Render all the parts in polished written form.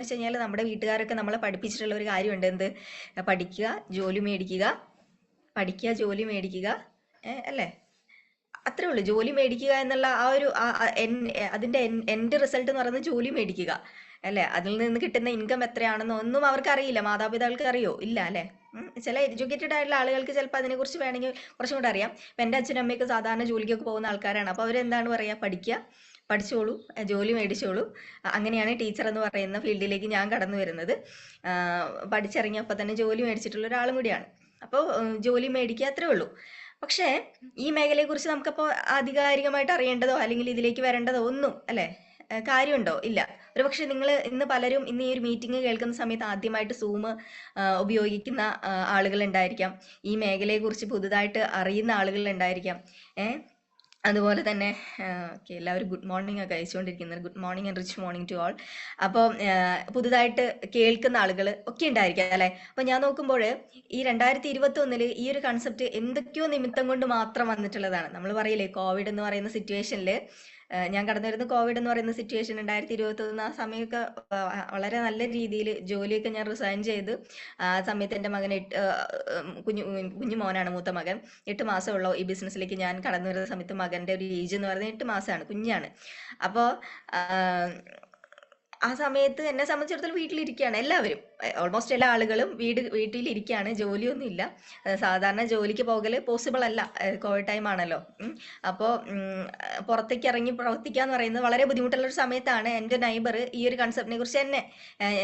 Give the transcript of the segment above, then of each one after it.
വെച്ച് കഴിഞ്ഞാൽ നമ്മുടെ വീട്ടുകാരൊക്കെ നമ്മളെ പഠിപ്പിച്ചിട്ടുള്ള ഒരു കാര്യമുണ്ട്. എന്ത്? പഠിക്കുക, ജോലി മേടിക്കുക, പഠിക്കുക, ജോലി മേടിക്കുക, അല്ലേ? അത്രേ ഉള്ളൂ. ജോലി മേടിക്കുക എന്നുള്ള ആ ഒരു അതിന്റെ എൻഡ് റിസൾട്ട് എന്ന് പറയുന്നത് ജോലി മേടിക്കുക അല്ലെ. അതിൽ നിന്ന് കിട്ടുന്ന ഇൻകം എത്രയാണെന്ന് ഒന്നും അവർക്ക് അറിയില്ല. മാതാപിതാക്കൾക്ക് അറിയോ? ഇല്ല അല്ലെ. ചില എഡ്യൂക്കേറ്റഡ് ആയിട്ടുള്ള ആളുകൾക്ക് ചിലപ്പോൾ അതിനെക്കുറിച്ച് വേണമെങ്കിൽ കുറച്ചും കൂടെ അറിയാം. ഇപ്പം എൻ്റെ അച്ഛനും അമ്മയൊക്കെ സാധാരണ ജോലിക്കൊക്കെ പോകുന്ന ആൾക്കാരാണ്. അപ്പോൾ അവരെന്താണ് പറയുക? പഠിക്കുക, പഠിച്ചോളൂ, ജോലി മേടിച്ചോളൂ. അങ്ങനെയാണ് ടീച്ചർ എന്ന് പറയുന്ന ഫീൽഡിലേക്ക് ഞാൻ കടന്നു വരുന്നത്. പഠിച്ചിറങ്ങിയപ്പോൾ തന്നെ ജോലി മേടിച്ചിട്ടുള്ള ഒരാളും കൂടിയാണ്. അപ്പോൾ ജോലി മേടിക്കുക, അത്രേ ഉള്ളൂ. പക്ഷേ ഈ മേഖലയെക്കുറിച്ച് നമുക്കപ്പോൾ ആധികാരികമായിട്ട് അറിയേണ്ടതോ അല്ലെങ്കിൽ ഇതിലേക്ക് വരേണ്ടതോ ഒന്നും അല്ലേ കാര്യമുണ്ടോ? ഇല്ല. ഒരു പക്ഷെ നിങ്ങൾ ഇന്ന് പലരും ഇന്ന് ഈ ഒരു മീറ്റിംഗ് കേൾക്കുന്ന സമയത്ത് ആദ്യമായിട്ട് സൂം ഉപയോഗിക്കുന്ന ആളുകൾ ഉണ്ടായിരിക്കാം. ഈ മേഖലയെക്കുറിച്ച് പുതുതായിട്ട് അറിയുന്ന ആളുകൾ ഉണ്ടായിരിക്കാം. അതുപോലെ തന്നെ ഓക്കെ, എല്ലാവരും ഗുഡ് മോർണിംഗ് ഒക്കെ അയച്ചുകൊണ്ടിരിക്കുന്നത്. Good morning and rich morning to all. അപ്പോൾ പുതുതായിട്ട് കേൾക്കുന്ന ആളുകൾ ഒക്കെ ഉണ്ടായിരിക്കാം അല്ലേ. അപ്പോൾ ഞാൻ നോക്കുമ്പോൾ ഈ 2021 ഈ ഒരു കൺസെപ്റ്റ് എന്തൊക്കെയോ നിമിത്തം കൊണ്ട് മാത്രം വന്നിട്ടുള്ളതാണ്. നമ്മൾ പറയില്ലേ, കോവിഡ് എന്ന് പറയുന്ന സിറ്റുവേഷനിൽ ഞാൻ കടന്നു വരുന്ന കോവിഡ് എന്ന് പറയുന്ന സിറ്റുവേഷൻ 2021 ആ സമയമൊക്കെ വളരെ നല്ല രീതിയിൽ ജോലിയൊക്കെ ഞാൻ റിസൈൻ ചെയ്ത് ആ സമയത്ത് എൻ്റെ മകൻ കുഞ്ഞു മോനാണ്, മൂത്ത മകൻ 8 മാസമുള്ള ഈ ബിസിനസ്സിലേക്ക് ഞാൻ കടന്നു വരുന്ന സമയത്ത് മകൻ്റെ ഒരു ഏജ് എന്ന് പറയുന്നത് 8 മാസമാണ്, കുഞ്ഞാണ്. അപ്പോൾ ആ സമയത്ത് എന്നെ സംബന്ധിച്ചിടത്തോളം വീട്ടിലിരിക്കുകയാണ് എല്ലാവരും. ഓൾമോസ്റ്റ് എല്ലാ ആളുകളും വീട്ടിലിരിക്കുകയാണ്, ജോലിയൊന്നും ഇല്ല. സാധാരണ ജോലിക്ക് പോകൽ പോസിബിൾ അല്ല, കോവിഡ് ടൈം ആണല്ലോ. അപ്പോൾ പുറത്തേക്ക് ഇറങ്ങി പ്രവർത്തിക്കുക എന്ന് പറയുന്നത് വളരെ ബുദ്ധിമുട്ടുള്ള ഒരു സമയത്താണ് എൻ്റെ നൈബർ ഈ ഒരു കൺസെപ്റ്റിനെ കുറിച്ച്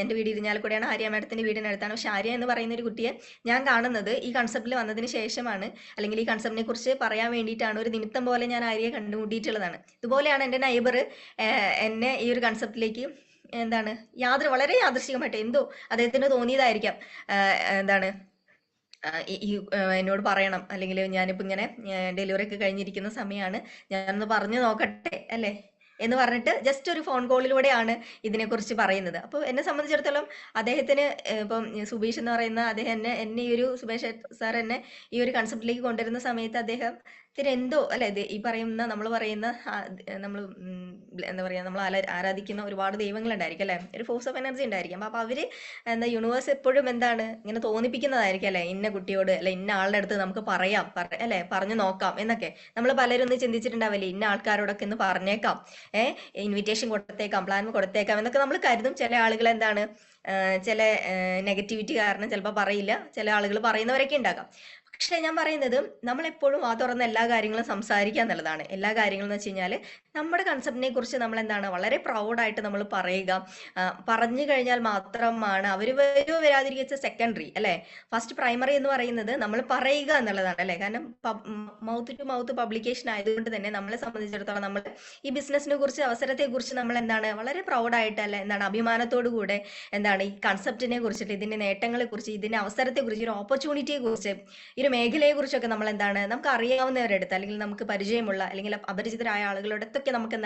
എൻ്റെ വീട് ഇരിഞ്ഞാലക്കുടയാണ്, ആര്യ മാഡത്തിൻ്റെ വീടിനടുത്താണ്. പക്ഷെ ആര്യ എന്ന് പറയുന്ന ഒരു കുട്ടിയെ ഞാൻ കാണുന്നത് ഈ കൺസെപ്റ്റിൽ വന്നതിന് ശേഷമാണ്, അല്ലെങ്കിൽ ഈ കൺസെപ്റ്റിനെ കുറിച്ച് പറയാൻ വേണ്ടിയിട്ടാണ്. ഒരു നിമിത്തം പോലെ ഞാൻ ആര്യയെ കണ്ടുമുട്ടിയിട്ടുള്ളതാണ്. ഇതുപോലെയാണ് എൻ്റെ നൈബർ എന്നെ ഈ ഒരു കൺസെപ്റ്റിലേക്ക് വളരെ യാദൃശ്ചികമായിട്ട് എന്തോ അദ്ദേഹത്തിന് തോന്നിയതായിരിക്കാം. എന്നോട് പറയണം, അല്ലെങ്കിൽ ഞാനിപ്പോ ഇങ്ങനെ ഡെലിവറി ഒക്കെ കഴിഞ്ഞിരിക്കുന്ന സമയമാണ്, ഞാനൊന്ന് പറഞ്ഞു നോക്കട്ടെ അല്ലേ എന്ന് പറഞ്ഞിട്ട് ജസ്റ്റ് ഒരു ഫോൺ കോളിലൂടെയാണ് ഇതിനെക്കുറിച്ച് പറയുന്നത്. അപ്പോൾ എന്നെ സംബന്ധിച്ചിടത്തോളം അദ്ദേഹത്തിന് ഇപ്പം സുബീഷ് എന്ന് പറയുന്ന അദ്ദേഹം എന്നെ ഈ ഒരു സുബേഷ് സാർ എന്നെ ഈ ഒരു കൺസെപ്റ്റിലേക്ക് കൊണ്ടുവരുന്ന സമയത്ത് അദ്ദേഹത്തിന് എന്തോ അല്ലെ, ഈ പറയുന്ന നമ്മൾ ആരാധിക്കുന്ന ഒരുപാട് ദൈവങ്ങളുണ്ടായിരിക്കും അല്ലെ, ഒരു ഫോഴ്സ് ഓഫ് എനർജി ഉണ്ടായിരിക്കും. അപ്പോൾ അവര് യൂണിവേഴ്സ് എപ്പോഴും ഇങ്ങനെ തോന്നിപ്പിക്കുന്നതായിരിക്കും അല്ലെ, ഇന്ന കുട്ടിയോട് അല്ലെ ഇന്ന ആളുടെ അടുത്ത് നമുക്ക് പറയാം അല്ലെ, പറഞ്ഞു നോക്കാം എന്നൊക്കെ നമ്മൾ പലരും ഒന്ന് ചിന്തിച്ചിട്ടുണ്ടാവില്ലേ, ഇന്ന ആൾക്കാരോടൊക്കെ ഒന്ന് പറഞ്ഞേക്കാം, ഇൻവിറ്റേഷൻ കൊടുത്തേക്കാം, പ്ലാൻ കൊടുത്തേക്കാം എന്നൊക്കെ നമ്മൾ കരുതും. ചില ആളുകൾ ചില നെഗറ്റിവിറ്റി കാരണം ചിലപ്പോൾ പറയില്ല, ചില ആളുകൾ പറയുന്നവരൊക്കെ ഉണ്ടാകാം. പക്ഷെ ഞാൻ പറയുന്നത് നമ്മളെപ്പോഴും ആ തുറന്ന് എല്ലാ കാര്യങ്ങളും സംസാരിക്കുക എന്നുള്ളതാണ്. എല്ലാ കാര്യങ്ങളും എന്ന് വെച്ച് കഴിഞ്ഞാൽ നമ്മുടെ കൺസെപ്റ്റിനെ കുറിച്ച് നമ്മൾ വളരെ പ്രൗഡായിട്ട് നമ്മൾ പറയുക. പറഞ്ഞു കഴിഞ്ഞാൽ മാത്രമാണ് അവർ വരാതിരിക്കുക സെക്കൻഡറി അല്ലെ. ഫസ്റ്റ് പ്രൈമറി എന്ന് പറയുന്നത് നമ്മൾ പറയുക എന്നുള്ളതാണ് അല്ലെ. കാരണം മൗത്ത് ടു മൗത്ത് പബ്ലിക്കേഷൻ ആയതുകൊണ്ട് തന്നെ നമ്മളെ സംബന്ധിച്ചിടത്തോളം നമ്മൾ ഈ ബിസിനസിനെ കുറിച്ച്, അവസരത്തെ കുറിച്ച് നമ്മൾ വളരെ പ്രൗഡായിട്ട് അല്ലെ, അഭിമാനത്തോടു കൂടെ ഈ കൺസെപ്റ്റിനെ കുറിച്ചിട്ട്, ഇതിന്റെ നേട്ടങ്ങളെ കുറിച്ച്, ഇതിന്റെ അവസരത്തെ കുറിച്ച്, ഒരു ഓപ്പർച്യൂണിറ്റിയെ കുറിച്ച്, ഈ ഒരു മേഖലയെ കുറിച്ചൊക്കെ നമ്മൾ നമുക്ക് അറിയാവുന്നവരടുത്ത് അല്ലെങ്കിൽ നമുക്ക് പരിചയമുള്ള അല്ലെങ്കിൽ അപരിചിതരായ ആളുകളോടൊക്കെ നമുക്ക്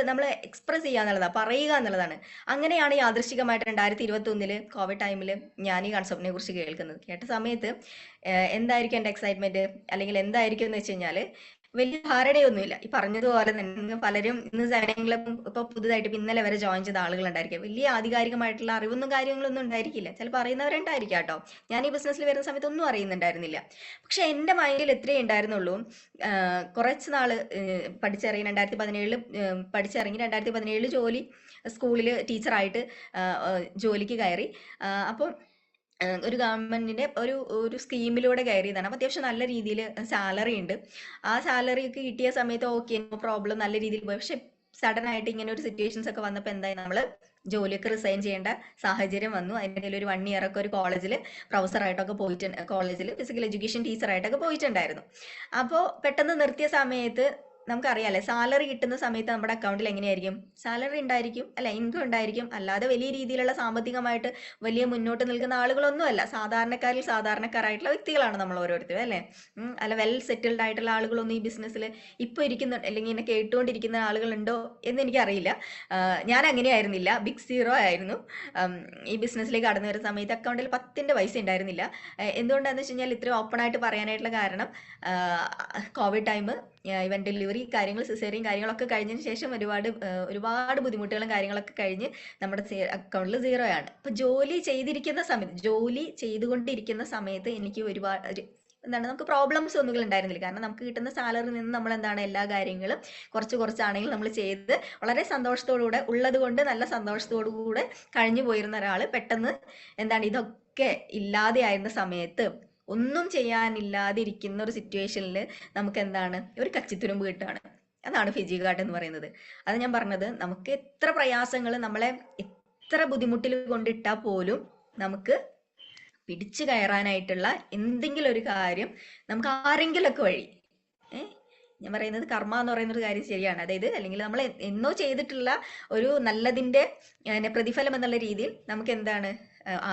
നമ്മൾ എക്സ്പ്രസ് ചെയ്യുക എന്നുള്ളതാണ്, പറയുക എന്നുള്ളതാണ്. അങ്ങനെയാണ് യാദൃശ്ചികമായിട്ട് 2021 കോവിഡ് ടൈമിൽ ഞാൻ ഈ കൺസെപ്റ്റിനെ കുറിച്ച് കേട്ട സമയത്ത് എന്തായിരിക്കും എൻ്റെ എക്സൈറ്റ്മെന്റ്, അല്ലെങ്കിൽ എന്തായിരിക്കും എന്ന് വെച്ച് കഴിഞ്ഞാൽ വലിയ ധാരണയൊന്നുമില്ല. ഈ പറഞ്ഞതുപോലെ തന്നെ പലരും ഇന്ന് സേവനങ്ങളും ഇപ്പൊ പുതുതായിട്ട് ഇന്നലെ വരെ ജോയിൻ ചെയ്ത ആളുകൾ ഉണ്ടായിരിക്കും. വലിയ ആധികാരികമായിട്ടുള്ള അറിവൊന്നും കാര്യങ്ങളൊന്നും ഉണ്ടായിരിക്കില്ല. ചിലപ്പോൾ അറിയുന്നവരുണ്ടായിരിക്കാം കേട്ടോ. ഞാൻ ഈ ബിസിനസ്സിൽ വരുന്ന സമയത്ത് ഒന്നും അറിയുന്നുണ്ടായിരുന്നില്ല. പക്ഷെ എൻ്റെ മൈൻഡിൽ എത്രയേ ഉണ്ടായിരുന്നുള്ളൂ, കുറച്ച് നാള് പഠിച്ചിറങ്ങി 2017 പഠിച്ചിറങ്ങി 2017 ജോലി, സ്കൂളിൽ ടീച്ചറായിട്ട് ജോലിക്ക് കയറി. അപ്പോൾ ഒരു ഗവൺമെന്റിന്റെ ഒരു സ്കീമിലൂടെ കയറിയതാണ്. അപ്പൊ അത്യാവശ്യം നല്ല രീതിയിൽ സാലറി ഉണ്ട്. ആ സാലറി ഒക്കെ കിട്ടിയ സമയത്ത് ഓക്കെ, നോ പ്രോബ്ലം, നല്ല രീതിയിൽ പോയി. പക്ഷെ സഡൻ ആയിട്ട് ഇങ്ങനെ ഒരു സിറ്റുവേഷൻസ് ഒക്കെ വന്നപ്പോൾ എന്തായി, നമ്മള് ജോലിയൊക്കെ റിസൈൻ ചെയ്യേണ്ട സാഹചര്യം വന്നു. അതിൻ്റെ ഇടയിൽ ഒരു 1 ഇയർ ഒക്കെ ഒരു കോളേജിൽ പ്രൊഫസറായിട്ടൊക്കെ പോയിട്ടുണ്ട്, കോളേജിൽ ഫിസിക്കൽ എഡ്യൂക്കേഷൻ ടീച്ചറായിട്ടൊക്കെ പോയിട്ടുണ്ടായിരുന്നു. അപ്പോൾ പെട്ടെന്ന് നിർത്തിയ സമയത്ത് നമുക്കറിയാലേ, സാലറി കിട്ടുന്ന സമയത്ത് നമ്മുടെ അക്കൗണ്ടിൽ എങ്ങനെയായിരിക്കും, സാലറി ഉണ്ടായിരിക്കും അല്ലെ, ഇൻകം ഉണ്ടായിരിക്കും. അല്ലാതെ വലിയ രീതിയിലുള്ള സാമ്പത്തികമായിട്ട് വലിയ മുന്നോട്ട് നിൽക്കുന്ന ആളുകളൊന്നുമല്ല, സാധാരണക്കാരായിട്ടുള്ള വ്യക്തികളാണ് നമ്മൾ ഓരോരുത്തരും അല്ലെ. അല്ല വെൽ സെറ്റിൽഡ് ആയിട്ടുള്ള ആളുകളൊന്നും ഈ ബിസിനസ്സിൽ ഇപ്പോൾ ഇരിക്കുന്ന അല്ലെങ്കിൽ ഇങ്ങനെ കേട്ടുകൊണ്ടിരിക്കുന്ന ആളുകളുണ്ടോ എന്ന് എനിക്കറിയില്ല. ഞാൻ അങ്ങനെയായിരുന്നില്ല, ബിഗ് സീറോ ആയിരുന്നു. ഈ ബിസിനസ്സിലേക്ക് കടന്നു വരുന്ന സമയത്ത് അക്കൗണ്ടിൽ 10 പൈസ ഉണ്ടായിരുന്നില്ല. എന്തുകൊണ്ടാണെന്ന് വെച്ച് കഴിഞ്ഞാൽ ഇത്രയും ഓപ്പൺ ആയിട്ട് പറയാനായിട്ടുള്ള കാരണം, കോവിഡ് ടൈം ഇവൻ ഡെലിവറി കാര്യങ്ങൾ, സിസേറിയൻ കാര്യങ്ങളൊക്കെ കഴിഞ്ഞതിന് ശേഷം ഒരുപാട് ബുദ്ധിമുട്ടുകളും കാര്യങ്ങളൊക്കെ കഴിഞ്ഞ് നമ്മുടെ അക്കൗണ്ടിൽ 0 ആണ്. അപ്പൊ ജോലി ചെയ്തുകൊണ്ടിരിക്കുന്ന സമയത്ത് എനിക്ക് നമുക്ക് പ്രോബ്ലംസ് ഒന്നും ഉണ്ടായിരുന്നില്ല. കാരണം നമുക്ക് കിട്ടുന്ന സാലറിയിൽ നിന്ന് നമ്മൾ എല്ലാ കാര്യങ്ങളും കുറച്ചാണെങ്കിലും നമ്മൾ ചെയ്ത് വളരെ സന്തോഷത്തോടുകൂടെ ഉള്ളത് കൊണ്ട് നല്ല സന്തോഷത്തോടു കൂടെ കഴിഞ്ഞു പോയിരുന്ന ഒരാൾ പെട്ടെന്ന് ഇതൊക്കെ ഇല്ലാതെയായിരുന്ന സമയത്ത്, ഒന്നും ചെയ്യാനില്ലാതിരിക്കുന്ന ഒരു സിറ്റുവേഷനിൽ നമുക്ക് ഒരു കച്ചിത്തുരുമ്പ് കിട്ടുകയാണ്. അതാണ് ഫിജി കാർഡ് എന്ന് പറയുന്നത്. അത് ഞാൻ പറഞ്ഞത്, നമുക്ക് എത്ര പ്രയാസങ്ങൾ നമ്മളെ എത്ര ബുദ്ധിമുട്ടിൽ കൊണ്ടിട്ടാൽ പോലും നമുക്ക് പിടിച്ചു കയറാനായിട്ടുള്ള എന്തെങ്കിലും ഒരു കാര്യം നമുക്ക് ആരെങ്കിലുമൊക്കെ വഴി, ഞാൻ പറയുന്നത് കർമ്മ എന്ന് പറയുന്ന ഒരു കാര്യം ശരിയാണ്. അതായത് അല്ലെങ്കിൽ നമ്മൾ എന്നോ ചെയ്തിട്ടുള്ള ഒരു നല്ലതിന്റെ പ്രതിഫലം എന്നുള്ള രീതിയിൽ നമുക്ക്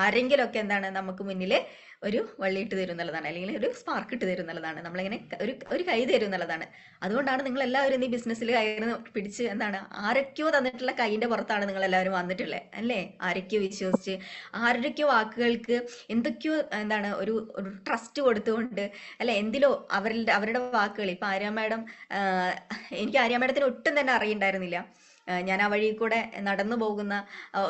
ആരെങ്കിലുമൊക്കെ നമുക്ക് മുന്നിൽ ഒരു വള്ളിയിട്ട് തരും എന്നുള്ളതാണ്, അല്ലെങ്കിൽ ഒരു സ്പാർക്ക് ഇട്ട് തരും എന്നുള്ളതാണ്, നമ്മളിങ്ങനെ ഒരു കൈ തരും എന്നുള്ളതാണ്. അതുകൊണ്ടാണ് നിങ്ങൾ എല്ലാവരും ഈ ബിസിനസ്സിൽ കയറി പിടിച്ച് ആരൊക്കെയോ തന്നിട്ടുള്ള കൈയിന്റെ പുറത്താണ് നിങ്ങൾ എല്ലാവരും വന്നിട്ടുള്ളത്, അല്ലേ? ആരൊക്കെയോ വിശ്വസിച്ച്, ആരൊക്കെയോ വാക്കുകൾക്ക് എന്തൊക്കെയോ ഒരു ട്രസ്റ്റ് കൊടുത്തുകൊണ്ട്, അല്ലെ, എന്തിലോ അവരുടെ വാക്കുകൾ. ഇപ്പൊ ആര്യ മാഡം, എനിക്ക് ആര്യ മാഡത്തിന് ഒട്ടും തന്നെ അറിയണ്ടായിരുന്നില്ല. ഞാൻ ആ വഴി കൂടെ നടന്നു പോകുന്ന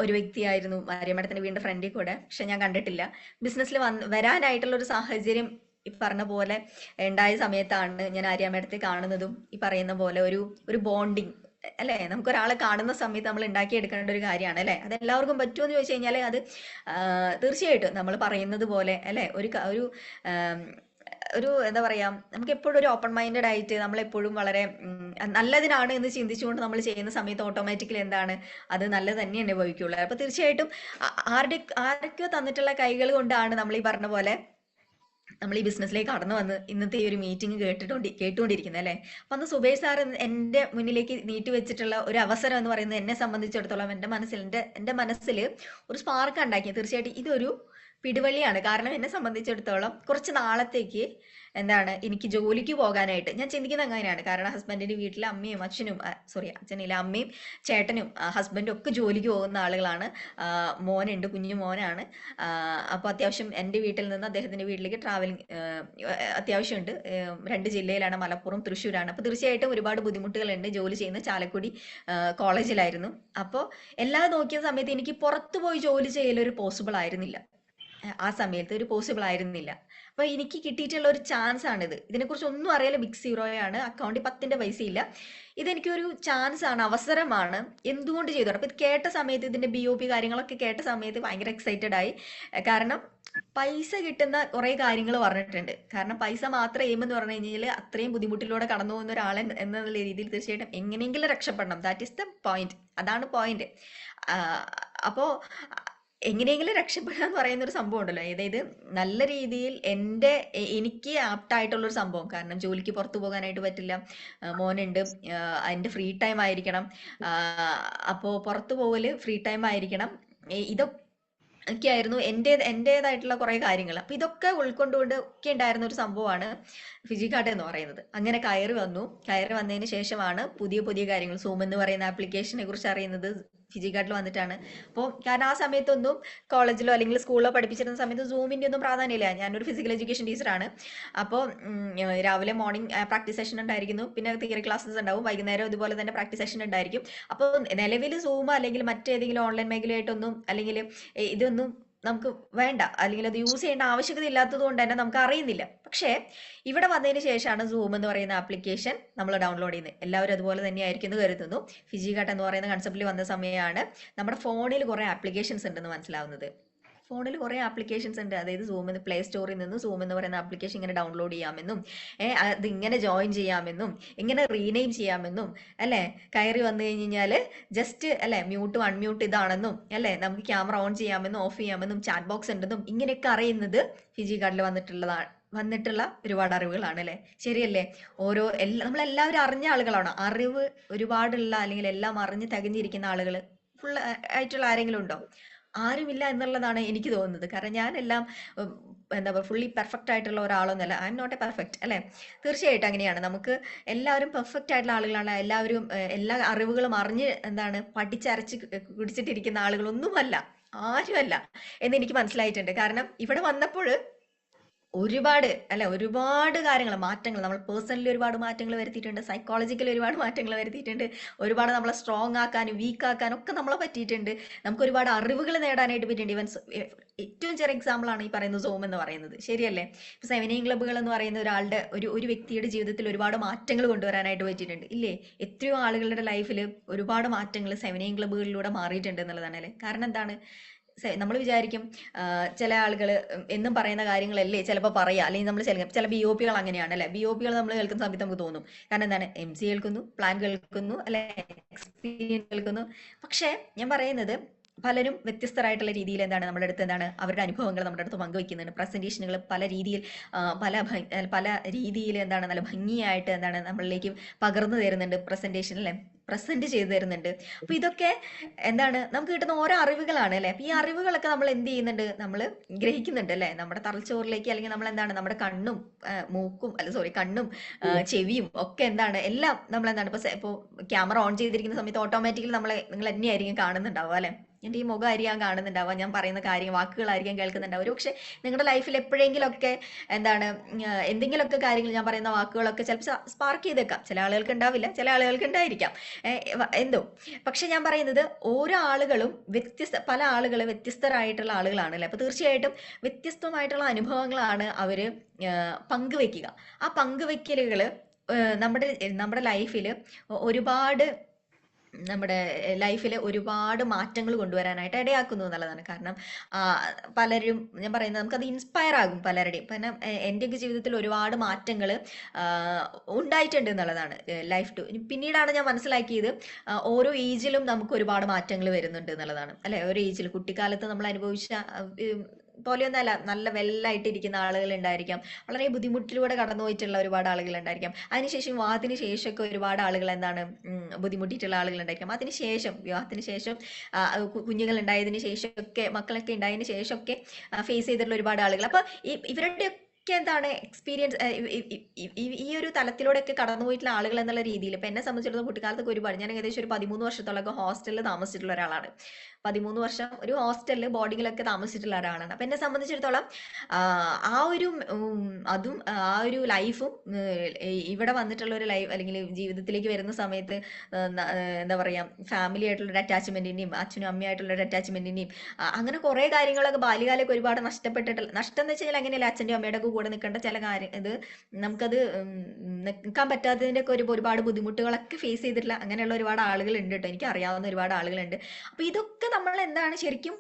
ഒരു വ്യക്തിയായിരുന്നു, ആര്യ മാഡത്തിന്റെ വീടിന്റെ ഫ്രണ്ടിൽ കൂടെ. പക്ഷെ ഞാൻ കണ്ടിട്ടില്ല. ബിസിനസ്സിൽ വരാനായിട്ടുള്ള ഒരു സാഹചര്യം ഈ പറഞ്ഞ പോലെ ഉണ്ടായ സമയത്താണ് ഞാൻ ആര്യ മാഡത്തെ കാണുന്നതും ഈ പറയുന്ന പോലെ ഒരു ബോണ്ടിങ്, അല്ലെ? നമുക്കൊരാളെ കാണുന്ന സമയത്ത് നമ്മൾ ഉണ്ടാക്കിയെടുക്കേണ്ട ഒരു കാര്യമാണ്, അല്ലെ? അത് എല്ലാവർക്കും പറ്റുമെന്ന് ചോദിച്ചു കഴിഞ്ഞാൽ അത് തീർച്ചയായിട്ടും നമ്മൾ പറയുന്നത് പോലെ, അല്ലെ, ഒരു എന്താ പറയാ, നമുക്ക് എപ്പോഴും ഒരു ഓപ്പൺ മൈൻഡഡ് ആയിട്ട് നമ്മളെപ്പോഴും വളരെ നല്ലതിനാണ് എന്ന് ചിന്തിച്ചുകൊണ്ട് നമ്മൾ ചെയ്യുന്ന സമയത്ത് ഓട്ടോമാറ്റിക്കലി അത് നല്ലത് തന്നെ അനുഭവിക്കുള്ളൂ. അപ്പൊ തീർച്ചയായിട്ടും ആരൊക്കെയോ തന്നിട്ടുള്ള കൈകൾ കൊണ്ടാണ് നമ്മൾ ഈ പറഞ്ഞ പോലെ നമ്മൾ ഈ ബിസിനസ്സിലേക്ക് കടന്നു വന്ന് ഇന്നത്തെ ഈ ഒരു മീറ്റിംഗ് കേട്ടുകൊണ്ടിരിക്കുന്നത്, അല്ലെ? അപ്പൊ അന്ന് സുബേഷ് സാർ എന്റെ മുന്നിലേക്ക് നീട്ടി വെച്ചിട്ടുള്ള ഒരു അവസരം എന്ന് പറയുന്നത് എന്നെ സംബന്ധിച്ചിടത്തോളം എന്റെ മനസ്സിൽ ഒരു സ്പാർക്ക് ഉണ്ടാക്കി. തീർച്ചയായിട്ടും ഇതൊരു പിടിവള്ളിയാണ്. കാരണം എന്നെ സംബന്ധിച്ചിടത്തോളം കുറച്ച് നാളത്തേക്ക് എനിക്ക് ജോലിക്ക് പോകാനായിട്ട് ഞാൻ ചിന്തിക്കുന്നത് അങ്ങനെയാണ്. കാരണം ഹസ്ബൻഡിന്റെ വീട്ടിൽ അമ്മയും അച്ഛനില്ല, അമ്മയും ചേട്ടനും ഹസ്ബൻഡും ഒക്കെ ജോലിക്ക് പോകുന്ന ആളുകളാണ്. മോനുണ്ട്, കുഞ്ഞു മോനാണ്. അപ്പോൾ അത്യാവശ്യം എൻ്റെ വീട്ടിൽ നിന്ന് അദ്ദേഹത്തിന്റെ വീട്ടിലേക്ക് ട്രാവലിംഗ് അത്യാവശ്യമുണ്ട്. 2 ജില്ലയിലാണ്, മലപ്പുറം തൃശ്ശൂരാണ്. അപ്പോൾ തീർച്ചയായിട്ടും ഒരുപാട് ബുദ്ധിമുട്ടുകളുണ്ട്. ജോലി ചെയ്യുന്ന ചാലക്കുടി കോളേജിലായിരുന്നു. അപ്പോൾ എല്ലാം നോക്കിയ സമയത്ത് എനിക്ക് പുറത്തു പോയി ജോലി ചെയ്യലൊരു പോസിബിൾ ആയിരുന്നില്ല. ആ സമയത്ത് ഒരു പോസിബിൾ ആയിരുന്നില്ല. അപ്പൊ എനിക്ക് കിട്ടിയിട്ടുള്ള ഒരു ചാൻസ് ആണിത്. ഇതിനെക്കുറിച്ച് ഒന്നും അറിയില്ല, ബിഗ് സീറോയാണ്, അക്കൗണ്ടിൽ 10ന്റെ പൈസ ഇല്ല. ഇതെനിക്കൊരു ചാൻസ് ആണ്, അവസരമാണ്. എന്തുകൊണ്ട് ചെയ്തു? അപ്പൊ ഇത് കേട്ട സമയത്ത്, ഇതിന്റെ BOP കാര്യങ്ങളൊക്കെ കേട്ട സമയത്ത് ഭയങ്കര എക്സൈറ്റഡ് ആയി. കാരണം പൈസ കിട്ടുന്ന കുറെ കാര്യങ്ങൾ പറഞ്ഞിട്ടുണ്ട്. കാരണം പൈസ മാത്രം എയിം എന്ന് പറഞ്ഞു കഴിഞ്ഞാൽ അത്രയും ബുദ്ധിമുട്ടിലൂടെ കടന്നു പോകുന്ന ഒരാൾ എന്നുള്ള രീതിയിൽ തീർച്ചയായിട്ടും എങ്ങനെയെങ്കിലും രക്ഷപ്പെടണം. That is the point. അതാണ് പോയിന്റ്. അപ്പോ എങ്ങനെയെങ്കിലും രക്ഷപ്പെടുക എന്ന് പറയുന്ന ഒരു സംഭവം ഉണ്ടല്ലോ. അതായത് നല്ല രീതിയിൽ എനിക്ക് ആപ്റ്റായിട്ടുള്ള ഒരു സംഭവം. കാരണം ജോലിക്ക് പുറത്തു പോകാനായിട്ട് പറ്റില്ല, മോനുണ്ട്, അതിന്റെ ഫ്രീ ടൈം ആയിരിക്കണം. അപ്പോൾ പുറത്തു പോകല് ഫ്രീ ടൈം ആയിരിക്കണം. ഇതൊക്കെ ആയിരുന്നു എന്റേതായിട്ടുള്ള കുറെ കാര്യങ്ങൾ. അപ്പൊ ഇതൊക്കെ ഉൾക്കൊണ്ടുകൊണ്ട് ഒക്കെ ഉണ്ടായിരുന്ന ഒരു സംഭവമാണ് ഫിജി കാർഡ് എന്ന് പറയുന്നത്. അങ്ങനെ കയറി വന്നതിന് ശേഷമാണ് പുതിയ കാര്യങ്ങൾ, സൂം എന്ന് പറയുന്ന ആപ്ലിക്കേഷനെ കുറിച്ച് അറിയുന്നത് ഫിജി കാർഡിൽ വന്നിട്ടാണ്. അപ്പോൾ കാരണം ആ സമയത്തൊന്നും കോളേജിലോ അല്ലെങ്കിൽ സ്കൂളിലോ പഠിപ്പിച്ചിരുന്ന സമയത്ത് സൂമിന്റെ ഒന്നും പ്രാധാന്യമില്ല. ഞാനൊരു ഫിസിക്കൽ എഡ്യൂക്കേഷൻ ടീച്ചറാണ്. അപ്പോൾ രാവിലെ മോർണിംഗ് പ്രാക്ടീസ് സെഷൻ ഉണ്ടായിരിക്കുന്നു, പിന്നെ തിയറി ക്ലാസ്സസ് ഉണ്ടാവും, വൈകുന്നേരം ഇതുപോലെ തന്നെ പ്രാക്ടീസ് സെഷൻ ഉണ്ടായിരിക്കും. അപ്പോൾ നിലവിൽ സൂം അല്ലെങ്കിൽ മറ്റേതെങ്കിലും ഓൺലൈൻ മേഖലയായിട്ടൊന്നും അല്ലെങ്കിൽ ഇതൊന്നും നമുക്ക് വേണ്ട, അല്ലെങ്കിൽ അത് യൂസ് ചെയ്യേണ്ട ആവശ്യകത ഇല്ലാത്തത് കൊണ്ട് തന്നെ നമുക്ക് അറിയുന്നില്ല. പക്ഷേ ഇവിടെ വന്നതിന് ശേഷമാണ് സൂം എന്ന് പറയുന്ന ആപ്ലിക്കേഷൻ നമ്മൾ ഡൗൺലോഡ് ചെയ്യുന്നത്. എല്ലാവരും അതുപോലെ തന്നെ ആയിരിക്കും എന്ന് കരുതുന്നു. ഫിജി കാർഡ് എന്ന് പറയുന്ന കൺസെപ്റ്റിൽ വന്ന സമയമാണ് നമ്മുടെ ഫോണിൽ കുറെ ആപ്ലിക്കേഷൻസ് ഉണ്ടെന്ന് മനസ്സിലാവുന്നത്. ഫോണിൽ കുറെ ആപ്ലിക്കേഷൻസ് ഉണ്ട്. അതായത് സൂമിന് പ്ലേ സ്റ്റോറിൽ നിന്ന് സൂം എന്ന് പറയുന്ന ആപ്ലിക്കേഷൻ ഇങ്ങനെ ഡൗൺലോഡ് ചെയ്യാമെന്നും അത് ഇങ്ങനെ ജോയിൻ ചെയ്യാമെന്നും ഇങ്ങനെ റീനെയിം ചെയ്യാമെന്നും, അല്ലെ, കയറി വന്നു കഴിഞ്ഞാൽ ജസ്റ്റ് അല്ലെ മ്യൂട്ട് അൺമ്യൂട്ട് ഇതാണെന്നും, അല്ലെ, നമുക്ക് ക്യാമറ ഓൺ ചെയ്യാമെന്നും ഓഫ് ചെയ്യാമെന്നും ചാറ്റ് ബോക്സ് ഉണ്ടെന്നും ഇങ്ങനെയൊക്കെ അറിയുന്നത് ഫിജി കാർഡിൽ വന്നിട്ടുള്ള ഒരുപാട് അറിവുകളാണ്, അല്ലെ? ശരിയല്ലേ? നമ്മളെല്ലാവരും അറിഞ്ഞ ആളുകളാണ്. അറിവ് ഒരുപാടുള്ള അല്ലെങ്കിൽ എല്ലാം അറിഞ്ഞ് തികഞ്ഞിരിക്കുന്ന ആളുകൾ ഫുൾ ആയിട്ടുള്ള ആരെങ്കിലും ഉണ്ടോ? ആരുമില്ല എന്നുള്ളതാണ് എനിക്ക് തോന്നുന്നത്. കാരണം ഞാനെല്ലാം എന്താ പറയുക, ഫുള്ളി പെർഫെക്റ്റ് ആയിട്ടുള്ള ഒരാളൊന്നുമല്ല. I'm not a perfect, അല്ലെ? തീർച്ചയായിട്ടും അങ്ങനെയാണ്. നമുക്ക് എല്ലാവരും പെർഫെക്റ്റ് ആയിട്ടുള്ള ആളുകളാണ്. എല്ലാവരും എല്ലാ അറിവുകളും അറിഞ്ഞ് പഠിച്ചരച്ച് കുടിച്ചിട്ടിരിക്കുന്ന ആളുകളൊന്നുമല്ല, ആരുമല്ല എന്ന് എനിക്ക് മനസ്സിലായിട്ടുണ്ട്. കാരണം ഇവിടെ വന്നപ്പോൾ ഒരുപാട് അല്ല ഒരുപാട് കാര്യങ്ങൾ മാറ്റങ്ങൾ നമ്മൾ പേഴ്സണലി ഒരുപാട് മാറ്റങ്ങൾ വരുത്തിയിട്ടുണ്ട്, സൈക്കോളജിക്കലി ഒരുപാട് മാറ്റങ്ങൾ വരുത്തിയിട്ടുണ്ട്, ഒരുപാട് നമ്മളെ സ്ട്രോങ് ആക്കാനും വീക്ക് ആക്കാനും ഒക്കെ നമ്മളെ പറ്റിയിട്ടുണ്ട്. നമുക്ക് ഒരുപാട് അറിവുകൾ നേടാനായിട്ട് പറ്റിയിട്ടുണ്ട്. ഈവൻ ഏറ്റവും ചെറിയ എക്സാമ്പിൾ ആണ് ഈ പറയുന്ന സോം എന്ന് പറയുന്നത്, ശരിയല്ലേ? ഇപ്പൊ സെവനിങ് ക്ലബ്ബുകൾ എന്ന് പറയുന്ന ഒരാളുടെ ഒരു വ്യക്തിയുടെ ജീവിതത്തിൽ ഒരുപാട് മാറ്റങ്ങൾ കൊണ്ടുവരാനായിട്ട് പറ്റിയിട്ടുണ്ട്, ഇല്ലേ? എത്രയോ ആളുകളുടെ ലൈഫിൽ ഒരുപാട് മാറ്റങ്ങൾ സെവനിങ് ക്ലബ്ബുകളിലൂടെ മാറിയിട്ടുണ്ട് എന്നുള്ളതാണ് അല്ലേ. കാരണം എന്താണ്, നമ്മൾ വിചാരിക്കും ചില ആളുകൾ എന്നും പറയുന്ന കാര്യങ്ങളല്ലേ ചിലപ്പോൾ പറയാ, അല്ലെങ്കിൽ നമ്മൾ ചില BOP-കൾ അങ്ങനെയാണ് അല്ലെ. BOP-കൾ നമ്മൾ കേൾക്കുന്ന സമയത്ത് നമുക്ക് തോന്നും, കാരണം എന്താണ്, MC കേൾക്കുന്നു, പ്ലാൻ കേൾക്കുന്നു അല്ലെ, എക്സ്പീരിയൻസ് കേൾക്കുന്നു. പക്ഷേ ഞാൻ പറയുന്നത് പലരും വ്യത്യസ്തരായിട്ടുള്ള രീതിയിൽ എന്താണ് നമ്മുടെ അടുത്ത് എന്താണ് അവരുടെ അനുഭവങ്ങൾ നമ്മുടെ അടുത്ത് പങ്കുവെക്കുന്നുണ്ട്. പ്രസന്റേഷനുകൾ പല രീതിയിൽ പല രീതിയിൽ എന്താണ് നല്ല ഭംഗിയായിട്ട് എന്താണ് നമ്മളിലേക്ക് പകർന്നു തരുന്നുണ്ട്, പ്രസന്റേഷൻ അല്ലെ, പ്രസന്റ് ചെയ്തു തരുന്നുണ്ട്. അപ്പൊ ഇതൊക്കെ എന്താണ് നമുക്ക് കിട്ടുന്ന ഓരോ അറിവുകളാണ് അല്ലെ. അപ്പൊ ഈ അറിവുകളൊക്കെ നമ്മൾ എന്ത് ചെയ്യുന്നുണ്ട്, നമ്മൾ ഗ്രഹിക്കുന്നുണ്ട് അല്ലെ, നമ്മുടെ തലച്ചോറിലേക്ക്. അല്ലെങ്കിൽ നമ്മൾ എന്താണ് നമ്മുടെ കണ്ണും മൂക്കും കണ്ണും ചെവിയും ഒക്കെ എന്താണ് എല്ലാം നമ്മൾ എന്താണ് ഇപ്പൊ ക്യാമറ ഓൺ ചെയ്തിരിക്കുന്ന സമയത്ത് ഓട്ടോമാറ്റിക്കലി നിങ്ങൾ തന്നെയായിരിക്കും കാണുന്നുണ്ടാവുക അല്ലെ. എൻ്റെ ഈ മുഖമായിരിക്കാം കാണുന്നുണ്ടാവുക, ഞാൻ പറയുന്ന കാര്യം വാക്കുകളായിരിക്കാം കേൾക്കുന്നുണ്ടാവുക. ഒരു പക്ഷെ നിങ്ങളുടെ ലൈഫിൽ എപ്പോഴെങ്കിലുമൊക്കെ എന്താണ് എന്തെങ്കിലുമൊക്കെ കാര്യങ്ങൾ ഞാൻ പറയുന്ന വാക്കുകളൊക്കെ ചിലപ്പോൾ സ്പാർക്ക് ചെയ്തേക്കാം. ചില ആളുകൾക്ക് ഉണ്ടാവില്ല, ചില ആളുകൾക്ക് ഉണ്ടായിരിക്കാം, എന്തോ. പക്ഷെ ഞാൻ പറയുന്നത് ഓരോ ആളുകളും പല ആളുകൾ വ്യത്യസ്തരായിട്ടുള്ള ആളുകളാണ് അല്ലെ. അപ്പൊ തീർച്ചയായിട്ടും വ്യത്യസ്തമായിട്ടുള്ള അനുഭവങ്ങളാണ് അവര് പങ്കുവെക്കുക. ആ പങ്കുവെക്കലുകൾ നമ്മുടെ ലൈഫിൽ ഒരുപാട് മാറ്റങ്ങൾ കൊണ്ടുവരാനായിട്ട് ഇടയാക്കുന്നു എന്നുള്ളതാണ്. കാരണം പലരും ഞാൻ പറയുന്നത് നമുക്കത് ഇൻസ്പയർ ആകും പലരുടെയും. പിന്നെ എൻ്റെയൊക്കെ ജീവിതത്തിൽ ഒരുപാട് മാറ്റങ്ങൾ ഉണ്ടായിട്ടുണ്ട് എന്നുള്ളതാണ്. പിന്നീടാണ് ഞാൻ മനസ്സിലാക്കിയത് ഓരോ ഏജിലും നമുക്ക് ഒരുപാട് മാറ്റങ്ങൾ വരുന്നുണ്ട് എന്നുള്ളതാണ് അല്ലെ. ഓരോ ഏജിൽ കുട്ടിക്കാലത്ത് നമ്മൾ അനുഭവിച്ച പോലെയൊന്നല്ല, നല്ല വെല്ലായിട്ടിരിക്കുന്ന ആളുകൾ ഉണ്ടായിരിക്കാം, വളരെ ബുദ്ധിമുട്ടിലൂടെ കടന്നു പോയിട്ടുള്ള ഒരുപാട് ആളുകൾ ഉണ്ടായിരിക്കാം. അതിനുശേഷം വിവാഹത്തിന് ശേഷമൊക്കെ ഒരുപാട് ആളുകൾ എന്താണ് ബുദ്ധിമുട്ടിയിട്ടുള്ള ആളുകൾ ഉണ്ടായിരിക്കാം. അതിനുശേഷം വിവാഹത്തിന് ശേഷം കുഞ്ഞുങ്ങൾ ഉണ്ടായതിനു ശേഷമൊക്കെ മക്കളൊക്കെ ഉണ്ടായതിനു ശേഷമൊക്കെ ഫേസ് ചെയ്തിട്ടുള്ള ഒരുപാട് ആളുകൾ. അപ്പൊ ഇവരുടെ എന്താണ് എക്സ്പീരിയൻസ് ഈ ഒരു തലത്തിലൂടെയൊക്കെ കടന്നുപോയിട്ടുള്ള ആളുകൾ എന്നുള്ള രീതിയിൽ ഇപ്പൊ എന്നെ സംബന്ധിച്ചിടത്തോളം കുട്ടിക്കാലത്തൊക്കെ ഒരുപാട്, ഞാൻ ഏകദേശം ഒരു 13 വർഷത്തോളമൊക്കെ ഹോസ്റ്റലിൽ താമസിച്ചിട്ടുള്ള ഒരാളാണ്. 13 വർഷം ഒരു ഹോസ്റ്റലിൽ ബോർഡിങ്ങിലൊക്കെ താമസിച്ചിട്ടുള്ള ഒരാളാണ്. അപ്പൊ എന്നെ സംബന്ധിച്ചിടത്തോളം അതും ആ ഒരു ലൈഫും ഇവിടെ വന്നിട്ടുള്ള ഒരു ലൈഫ് അല്ലെങ്കിൽ ജീവിതത്തിലേക്ക് വരുന്ന സമയത്ത് എന്താ പറയാ ഫാമിലി ആയിട്ടുള്ള ഒരു അറ്റാച്ച്മെന്റിന്റെയും അച്ഛനും അമ്മയായിട്ടുള്ള ഒരു അറ്റാച്ച്മെന്റിന്റെയും അങ്ങനെ കുറെ കാര്യങ്ങളൊക്കെ ബാല്യകാലമൊക്കെ ഒരുപാട് നഷ്ടപ്പെട്ടിട്ടുള്ള, നഷ്ടം എന്ന് വെച്ചാൽ അങ്ങനെയല്ല, അച്ഛൻ്റെയും അമ്മയുടെ ഒക്കെ കൂടെ നിൽക്കേണ്ട ചില കാര്യം നമുക്കത് നിൽക്കാൻ പറ്റാത്തതിന്റെ ഒക്കെ ഒരുപാട് ബുദ്ധിമുട്ടുകളൊക്കെ ഫേസ് ചെയ്തിട്ടുള്ള അങ്ങനെയുള്ള ഒരുപാട് ആളുകൾ ഉണ്ട് കേട്ടോ. എനിക്ക് അറിയാവുന്ന ഒരുപാട് ആളുകളുണ്ട്. അപ്പൊ ഇതൊക്കെ നമ്മൾ എന്താണ് ശരിക്കും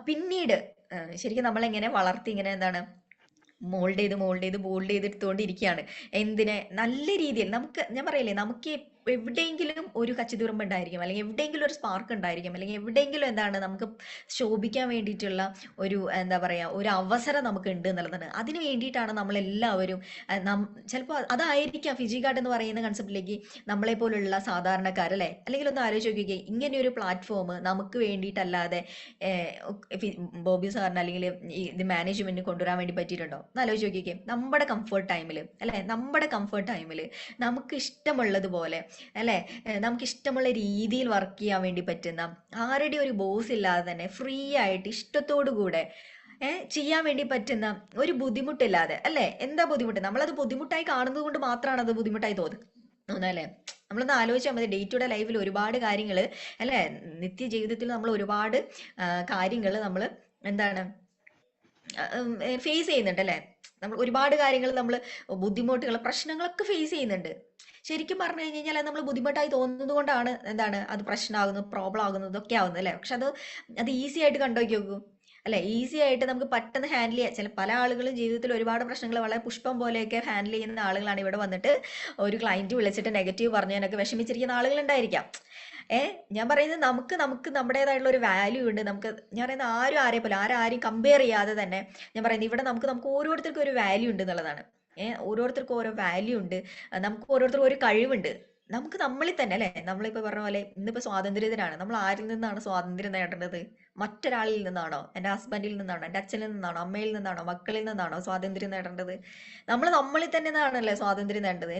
പിന്നീട് ശരിക്കും നമ്മളെങ്ങനെ വളർത്തി ഇങ്ങനെ എന്താണ് മോൾഡ് ചെയ്ത് ബോൾഡ് ചെയ്തെടുത്തുകൊണ്ടിരിക്കുകയാണ്. നല്ല രീതിയിൽ ഞാൻ പറയില്ലേ, നമുക്ക് എവിടെയെങ്കിലും ഒരു കച്ചിതുറുമ്പ് ഉണ്ടായിരിക്കും, അല്ലെങ്കിൽ എവിടെയെങ്കിലും ഒരു സ്പാർക്ക് ഉണ്ടായിരിക്കും, അല്ലെങ്കിൽ എവിടെയെങ്കിലും എന്താണ് നമുക്ക് ശോഭിക്കാൻ വേണ്ടിയിട്ടുള്ള ഒരു എന്താ പറയാ ഒരു അവസരം നമുക്ക് ഉണ്ട് എന്നുള്ളതാണ്. അതിന് വേണ്ടിയിട്ടാണ് നമ്മളെല്ലാവരും ചിലപ്പോൾ അതായിരിക്കാം ഫിജി കാർഡ് എന്ന് പറയുന്ന കൺസെപ്റ്റിലേക്ക് നമ്മളെ പോലുള്ള സാധാരണക്കാരല്ലേ. അല്ലെങ്കിൽ ഒന്ന് ആലോചിച്ച് നോക്കിക്കേ, ഇങ്ങനെ ഒരു പ്ലാറ്റ്ഫോം നമുക്ക് വേണ്ടിയിട്ടല്ലാതെ ബോബി സാറിന് അല്ലെങ്കിൽ ഇത് മാനേജ്മെന്റിന് കൊണ്ടുവരാൻ വേണ്ടി പറ്റിയിട്ടുണ്ടോ എന്ന് ആലോചിച്ച് നോക്കിക്കേ. നമ്മുടെ കംഫർട്ട് ടൈമിൽ അല്ലെ, നമുക്ക് ഇഷ്ടമുള്ളതുപോലെ അല്ലെ, നമുക്ക് ഇഷ്ടമുള്ള രീതിയിൽ വർക്ക് ചെയ്യാൻ വേണ്ടി പറ്റുന്ന, ആരുടെയും ഒരു ബോസ് ഇല്ലാതെ തന്നെ ഫ്രീ ആയിട്ട് ഇഷ്ടത്തോടു കൂടെ ചെയ്യാൻ വേണ്ടി പറ്റുന്ന, ഒരു ബുദ്ധിമുട്ടില്ലാതെ അല്ലെ. എന്താ ബുദ്ധിമുട്ട്, നമ്മളത് ബുദ്ധിമുട്ടായി കാണുന്നത് കൊണ്ട് മാത്രമാണ് അത് ബുദ്ധിമുട്ടായി തോന്നുന്നത് അല്ലെ. നമ്മളൊന്ന് ആലോചിച്ചാൽ മതി, ഡേ ടു ഡേ ലൈഫിൽ ഒരുപാട് കാര്യങ്ങൾ അല്ലെ, നിത്യജീവിതത്തിൽ നമ്മൾ ഒരുപാട് കാര്യങ്ങൾ നമ്മൾ എന്താണ് ഫേസ് ചെയ്യുന്നുണ്ട് അല്ലെ. നമ്മൾ ഒരുപാട് കാര്യങ്ങൾ നമ്മൾ ബുദ്ധിമുട്ടുകൾ പ്രശ്നങ്ങളൊക്കെ ഫേസ് ചെയ്യുന്നുണ്ട്. ശരിക്കും പറഞ്ഞു കഴിഞ്ഞാൽ നമ്മൾ ബുദ്ധിമുട്ടായി തോന്നുന്നത് കൊണ്ടാണ് എന്താണ് അത് പ്രശ്നമാകുന്നത്, പ്രോബ്ലം ആകുന്നത് ഒക്കെ ആവുന്നത് അല്ലെ. പക്ഷെ അത് ഈസി ആയിട്ട് കണ്ടോക്കി നോക്കൂ അല്ലെ. ഈസി ആയിട്ട് നമുക്ക് പെട്ടെന്ന് ഹാൻഡിൽ ചെയ്യാം. പല ആളുകളും ജീവിതത്തിൽ ഒരുപാട് പ്രശ്നങ്ങൾ വളരെ പുഷ്പം പോലെയൊക്കെ ഹാൻഡിൽ ചെയ്യുന്ന ആളുകളാണ് ഇവിടെ വന്നിട്ട് ഒരു ക്ലയന്റ് വിളിച്ചിട്ട് നെഗറ്റീവ് പറഞ്ഞതിനൊക്കെ വിഷമിച്ചിരിക്കുന്ന ആളുകൾ ഉണ്ടായിരിക്കാം. ഞാൻ പറയുന്നത് നമുക്ക് നമ്മുടേതായിട്ടുള്ള ഒരു വാല്യൂ ഉണ്ട്. ഞാൻ പറയുന്നത് ആരെയും കമ്പയർ ചെയ്യാതെ തന്നെ ഞാൻ പറയുന്നത് ഇവിടെ നമുക്ക് ഓരോരുത്തർക്കും ഒരു വാല്യൂ ഉണ്ട് എന്നുള്ളതാണ്. ഓരോരുത്തർക്കും ഓരോ വാല്യൂ ഉണ്ട്, നമുക്ക് ഓരോരുത്തർക്കും ഒരു കഴിവുണ്ട്. നമ്മളിൽ തന്നെ അല്ലെ. നമ്മളിപ്പോ പറഞ്ഞ പോലെ ഇന്നിപ്പോ സ്വാതന്ത്ര്യ ദിനാണ്, നമ്മൾ ആരിൽ നിന്നാണ് സ്വാതന്ത്ര്യം നേടേണ്ടത്? മറ്റൊരാളിൽ നിന്നാണോ? എൻ്റെ ഹസ്ബൻഡിൽ നിന്നാണോ? എൻ്റെ അച്ഛനിൽ നിന്നാണോ? അമ്മയിൽ നിന്നാണോ? മക്കളിൽ നിന്നാണോ സ്വാതന്ത്ര്യം നേടേണ്ടത്? നമ്മൾ നമ്മളിൽ തന്നെ നിന്നാണല്ലേ സ്വാതന്ത്ര്യം നേടേണ്ടത്.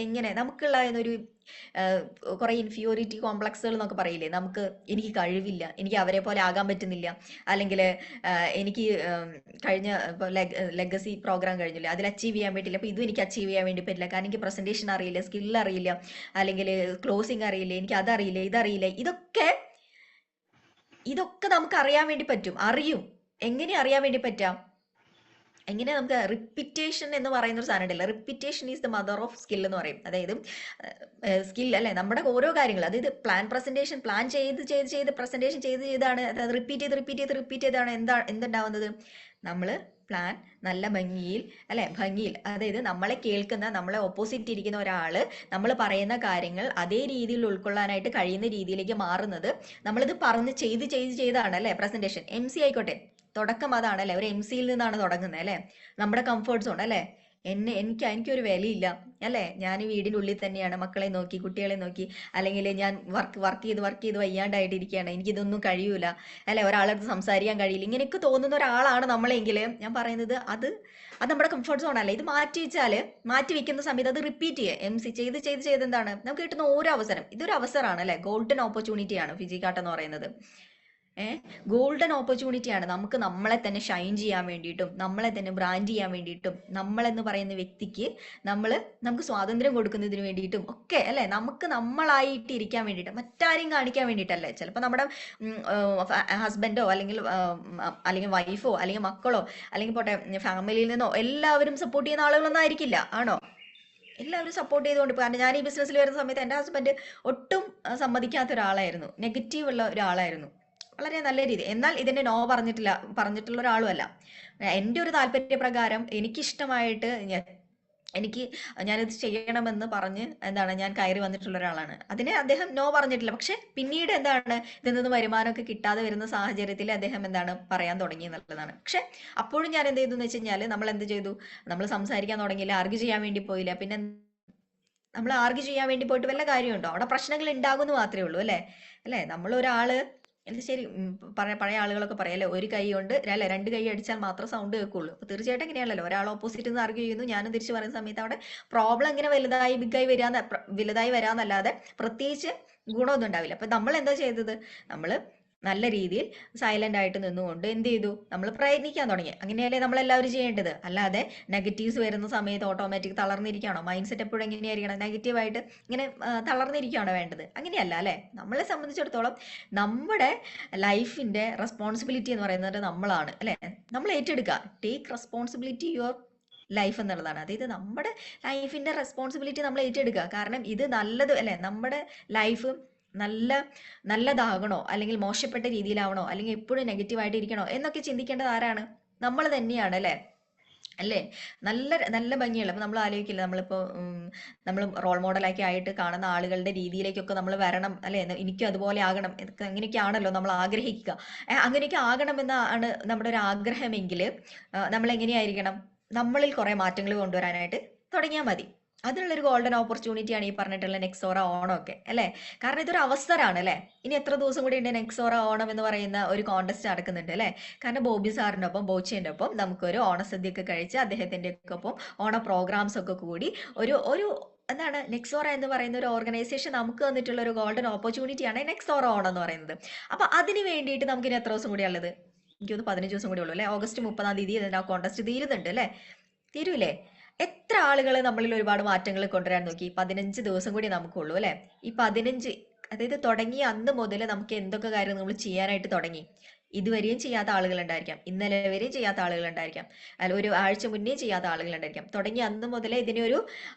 എങ്ങനെ നമുക്കുള്ള ഒരു കുറെ ഇൻഫീരിയോറിറ്റി കോംപ്ലക്സുകൾ എന്നൊക്കെ പറയില്ലേ, നമുക്ക് എനിക്ക് കഴിവില്ല, എനിക്ക് അവരെ പോലെ ആകാൻ പറ്റുന്നില്ല, അല്ലെങ്കിൽ എനിക്ക് കഴിഞ്ഞ ഇപ്പോൾ ലെഗസി പ്രോഗ്രാം കഴിഞ്ഞില്ലേ, അതിൽ അച്ചീവ് ചെയ്യാൻ പറ്റില്ല, അപ്പോൾ ഇതും എനിക്ക് അച്ചീവ് ചെയ്യാൻ വേണ്ടി പറ്റില്ല, കാരണം എനിക്ക് പ്രസന്റേഷൻ അറിയില്ല, സ്കിൽ അറിയില്ല, അല്ലെങ്കിൽ ക്ലോസിങ് അറിയില്ല, എനിക്ക് അതറിയില്ല, ഇതറിയില്ല. ഇതൊക്കെ നമുക്ക് അറിയാൻ വേണ്ടി പറ്റും, അറിയും. എങ്ങനെ അറിയാൻ വേണ്ടി പറ്റാം? എങ്ങനെ നമുക്ക് റിപ്പിറ്റേഷൻ എന്ന് പറയുന്ന ഒരു സാധനം ഉണ്ടല്ലോ, repetition is the mother of skill എന്ന് പറയും. അതായത് സ്കിൽ അല്ലെ, നമ്മുടെ ഓരോ കാര്യങ്ങൾ, അതായത് പ്രസന്റേഷൻ പ്ലാൻ ചെയ്ത് പ്രസന്റേഷൻ ചെയ്താണ്, അതായത് റിപ്പീറ്റ് ചെയ്താണ് എന്തുണ്ടാവുന്നത്? നമ്മൾ പ്ലാൻ നല്ല ഭംഗിയിൽ അതായത് നമ്മളെ കേൾക്കുന്ന, നമ്മളെ ഓപ്പോസിറ്റ് ഇരിക്കുന്ന ഒരാള് നമ്മൾ പറയുന്ന കാര്യങ്ങൾ അതേ രീതിയിൽ ഉൾക്കൊള്ളാനായിട്ട് കഴിയുന്ന രീതിയിലേക്ക് മാറുന്നത് നമ്മളിത് പറഞ്ഞ് ചെയ്താണ് അല്ലെ. പ്രസന്റേഷൻ MC ആയിക്കോട്ടെ, തുടക്കം അതാണല്ലേ, ഒരു MC-യിൽ നിന്നാണ് തുടങ്ങുന്നത് അല്ലേ. നമ്മുടെ കംഫർട്ട് സോൺ അല്ലേ. എനിക്കൊരു വിലയില്ല അല്ലേ, ഞാൻ വീടിൻ്റെ ഉള്ളിൽ തന്നെയാണ്, മക്കളെ നോക്കി കുട്ടികളെ നോക്കി, അല്ലെങ്കിൽ ഞാൻ വർക്ക് ചെയ്ത് വയ്യാണ്ടായിട്ടിരിക്കുകയാണ്, എനിക്കിതൊന്നും കഴിയൂല അല്ലെ, ഒരാളടുത്ത് സംസാരിക്കാൻ കഴിയില്ല, ഇങ്ങനെയൊക്കെ തോന്നുന്ന ഒരാളാണ് നമ്മളെങ്കിൽ ഞാൻ പറയുന്നത് അത് നമ്മുടെ കംഫർട്ട് സോൺ അല്ല. ഇത് മാറ്റി വെക്കുന്ന സമയത്ത് അത് റിപ്പീറ്റ് ചെയ്യുക. MC ചെയ്ത് എന്താണ് നമുക്ക് കിട്ടുന്ന ഓരോ അവസരം, ഇതൊരു അവസരമാണ് അല്ലെ, ഗോൾഡൻ ഓപ്പർച്യൂണിറ്റിയാണ് ഫിജിക്കാട്ട് എന്ന് പറയുന്നത്. ഗോൾഡൻ ഓപ്പർച്യൂണിറ്റിയാണ് നമുക്ക് നമ്മളെ തന്നെ ഷൈൻ ചെയ്യാൻ വേണ്ടിയിട്ടും, നമ്മളെ തന്നെ ബ്രാൻഡ് ചെയ്യാൻ വേണ്ടിയിട്ടും, നമ്മളെന്ന് പറയുന്ന വ്യക്തിക്ക് നമുക്ക് സ്വാതന്ത്ര്യം കൊടുക്കുന്നതിന് വേണ്ടിയിട്ടും ഒക്കെ അല്ലെ, നമുക്ക് നമ്മളായിട്ട് ഇരിക്കാൻ വേണ്ടിയിട്ട്, മറ്റാരെയും കാണിക്കാൻ വേണ്ടിയിട്ടല്ലേ. ചിലപ്പോൾ നമ്മുടെ ഹസ്ബൻഡോ അല്ലെങ്കിൽ വൈഫോ അല്ലെങ്കിൽ മക്കളോ അല്ലെങ്കിൽ പോട്ടെ ഫാമിലിയിൽ നിന്നോ എല്ലാവരും സപ്പോർട്ട് ചെയ്യുന്ന ആളുകളൊന്നും ആയിരിക്കില്ല, ആണോ? എല്ലാവരും സപ്പോർട്ട് ചെയ്തുകൊണ്ട്, കാരണം ഞാൻ ഈ ബിസിനസ്സിൽ വരുന്ന സമയത്ത് എൻ്റെ ഹസ്ബൻഡ് ഒട്ടും സമ്മതിക്കാത്ത ഒരാളായിരുന്നു, നെഗറ്റീവ് ഉള്ള ഒരാളായിരുന്നു, വളരെ നല്ല രീതി. എന്നാൽ ഇതിന്റെ നോ പറഞ്ഞിട്ടുള്ള ഒരാളും അല്ല. എൻ്റെ ഒരു താല്പര്യപ്രകാരം എനിക്കിഷ്ടമായിട്ട് ഞാനിത് ചെയ്യണമെന്ന് പറഞ്ഞ് ഞാൻ കയറി വന്നിട്ടുള്ള ഒരാളാണ്. അതിനെ അദ്ദേഹം നോ പറഞ്ഞിട്ടില്ല. പക്ഷെ പിന്നീട് ഇതിൽ നിന്ന് വരുമാനമൊക്കെ കിട്ടാതെ വരുന്ന സാഹചര്യത്തിൽ അദ്ദേഹം പറയാൻ തുടങ്ങി എന്നുള്ളതാണ്. പക്ഷെ അപ്പോഴും ഞാൻ എന്ത് ചെയ്തു എന്ന് വെച്ച് കഴിഞ്ഞാൽ, നമ്മൾ എന്ത് ചെയ്തു, നമ്മൾ സംസാരിക്കാൻ തുടങ്ങിയില്ല, ആർഗ്യൂ ചെയ്യാൻ വേണ്ടി പോയില്ല. പിന്നെ നമ്മൾ ആർഗ്യൂ ചെയ്യാൻ വേണ്ടി പോയിട്ട് വല്ല കാര്യമുണ്ടോ? അവിടെ പ്രശ്നങ്ങൾ ഉണ്ടാകുമെന്ന് മാത്രമേ ഉള്ളൂ അല്ലേ. നമ്മളൊരാള് ശരി, പഴയ ആളുകളൊക്കെ പറയല്ലേ, ഒരു കൈ കൊണ്ട് രണ്ട് കൈ അടിച്ചാൽ മാത്രം സൗണ്ട് കേൾക്കുള്ളൂ. അപ്പൊ തീർച്ചയായിട്ടും എങ്ങനെയാണല്ലോ, ഒരാൾ ഓപ്പോസിറ്റ് നിന്ന് ആർഗ്യൂ ചെയ്യുന്നു, ഞാനും തിരിച്ചു പറയുന്ന സമയത്ത് അവിടെ പ്രോബ്ലം ഇങ്ങനെ വലുതായി വരാന്നല്ലാതെ പ്രത്യേകിച്ച് ഗുണമൊന്നും ഉണ്ടാവില്ല. അപ്പൊ നമ്മൾ എന്താ ചെയ്തത്, നമ്മൾ നല്ല രീതിയിൽ സൈലന്റ് ആയിട്ട് നിന്നുകൊണ്ട് എന്ത് ചെയ്തു, നമ്മൾ പ്രയത്നിക്കാൻ തുടങ്ങി. അങ്ങനെയല്ലേ നമ്മളെല്ലാവരും ചെയ്യേണ്ടത്. അല്ലാതെ നെഗറ്റീവ്സ് വരുന്ന സമയത്ത് ഓട്ടോമാറ്റിക് തളർന്നിരിക്കുകയാണോ? മൈൻഡ് സെറ്റ് എപ്പോഴും എങ്ങനെയായിരിക്കണം, നെഗറ്റീവായിട്ട് ഇങ്ങനെ തളർന്നിരിക്കുകയാണോ വേണ്ടത്? അങ്ങനെയല്ല അല്ലേ. നമ്മളെ സംബന്ധിച്ചിടത്തോളം നമ്മുടെ ലൈഫിന്റെ റെസ്പോൺസിബിലിറ്റി എന്ന് പറയുന്നത് നമ്മളാണ് അല്ലേ. നമ്മൾ ഏറ്റെടുക്കുക, ടേക്ക് റെസ്പോൺസിബിലിറ്റി യുവർ ലൈഫ് എന്നുള്ളതാണ്. അതായത് നമ്മുടെ ലൈഫിന്റെ റെസ്പോൺസിബിലിറ്റി നമ്മൾ ഏറ്റെടുക്കുക. കാരണം ഇത് നല്ലത് അല്ലെ, നമ്മുടെ ലൈഫ് നല്ലതാകണോ അല്ലെങ്കിൽ മോശപ്പെട്ട രീതിയിലാവണോ അല്ലെങ്കിൽ എപ്പോഴും നെഗറ്റീവായിട്ട് ഇരിക്കണോ എന്നൊക്കെ ചിന്തിക്കേണ്ടത് ആരാണ്? നമ്മൾ തന്നെയാണ് അല്ലേ. നല്ല ഭംഗിയുള്ള, അപ്പൊ നമ്മൾ ആലോചിക്കില്ല, നമ്മൾ റോൾ മോഡലാക്കി ആയിട്ട് കാണുന്ന ആളുകളുടെ രീതിയിലേക്കൊക്കെ നമ്മൾ വരണം അല്ലെ, എനിക്കും അതുപോലെ ആകണം, അങ്ങനെയൊക്കെ ആണല്ലോ നമ്മൾ ആഗ്രഹിക്കുക. അങ്ങനെയൊക്കെ ആകണമെന്നാണ് നമ്മുടെ ഒരു ആഗ്രഹമെങ്കിൽ നമ്മൾ എങ്ങനെയായിരിക്കണം, നമ്മളിൽ കുറെ മാറ്റങ്ങൾ കൊണ്ടുവരാനായിട്ട് തുടങ്ങിയാൽ മതി. അതിനുള്ളൊരു ഗോൾഡൻ ഓപ്പർച്യൂണിറ്റിയാണ് ഈ പറഞ്ഞിട്ടുള്ള നെക്സോറ ഓണം ഒക്കെ അല്ലേ. കാരണം ഇതൊരു അവസരമാണ് അല്ലേ. ഇനി എത്ര ദിവസം കൂടി ഉണ്ട് നെക്സോറ ഓണം എന്ന് പറയുന്ന ഒരു കോൺടെസ്റ്റ് നടക്കുന്നുണ്ട് അല്ലേ. കാരണം ബോബി സാറിൻ്റെ ഒപ്പം ബോച്ചേൻ്റെ ഒപ്പം നമുക്കൊരു ഓണസദ്യയൊക്കെ കഴിച്ച് അദ്ദേഹത്തിൻ്റെ ഒക്കെ ഒപ്പം ഓണ പ്രോഗ്രാംസ് ഒക്കെ കൂടി ഒരു നെക്സോറ എന്ന് പറയുന്ന ഒരു ഓർഗനൈസേഷൻ നമുക്ക് തന്നിട്ടുള്ള ഒരു ഗോൾഡൻ ഓപ്പർച്യൂണിറ്റിയാണ് നെക്സോറ ഓണം എന്ന് പറയുന്നത്. അപ്പൊ അതിന് വേണ്ടിയിട്ട് നമുക്കിനി എത്ര ദിവസം കൂടി ഉള്ളത്? എനിക്കൊന്ന് 15 ദിവസം കൂടി ഉള്ളൂ അല്ലേ. ഓഗസ്റ്റ് 30-ാം തീയതി ഇതിൻ്റെ ആ കോൺടെസ്റ്റ് തീരുന്നുണ്ട് അല്ലേ. തീരൂലേ? എത്ര ആളുകൾ നമ്മളിൽ ഒരുപാട് മാറ്റങ്ങൾ കൊണ്ടുവരാൻ നോക്കി. 15 ദിവസം കൂടി നമുക്കുള്ളൂ അല്ലെ. ഈ 15, അതായത് തുടങ്ങിയ അന്ന് മുതൽ നമുക്ക് എന്തൊക്കെ കാര്യം നമ്മൾ ചെയ്യാനായിട്ട് തുടങ്ങി. ഇതുവരെയും ചെയ്യാത്ത ആളുകൾ ഉണ്ടായിരിക്കാം, ഇന്നലെ വരെയും ചെയ്യാത്ത ആളുകൾ ഉണ്ടായിരിക്കാം, അല്ല ഒരു ആഴ്ച മുന്നേ ചെയ്യാത്ത ആളുകൾ ഉണ്ടായിരിക്കാം. തുടങ്ങിയ അന്ന് മുതലേ ഇതിനൊരു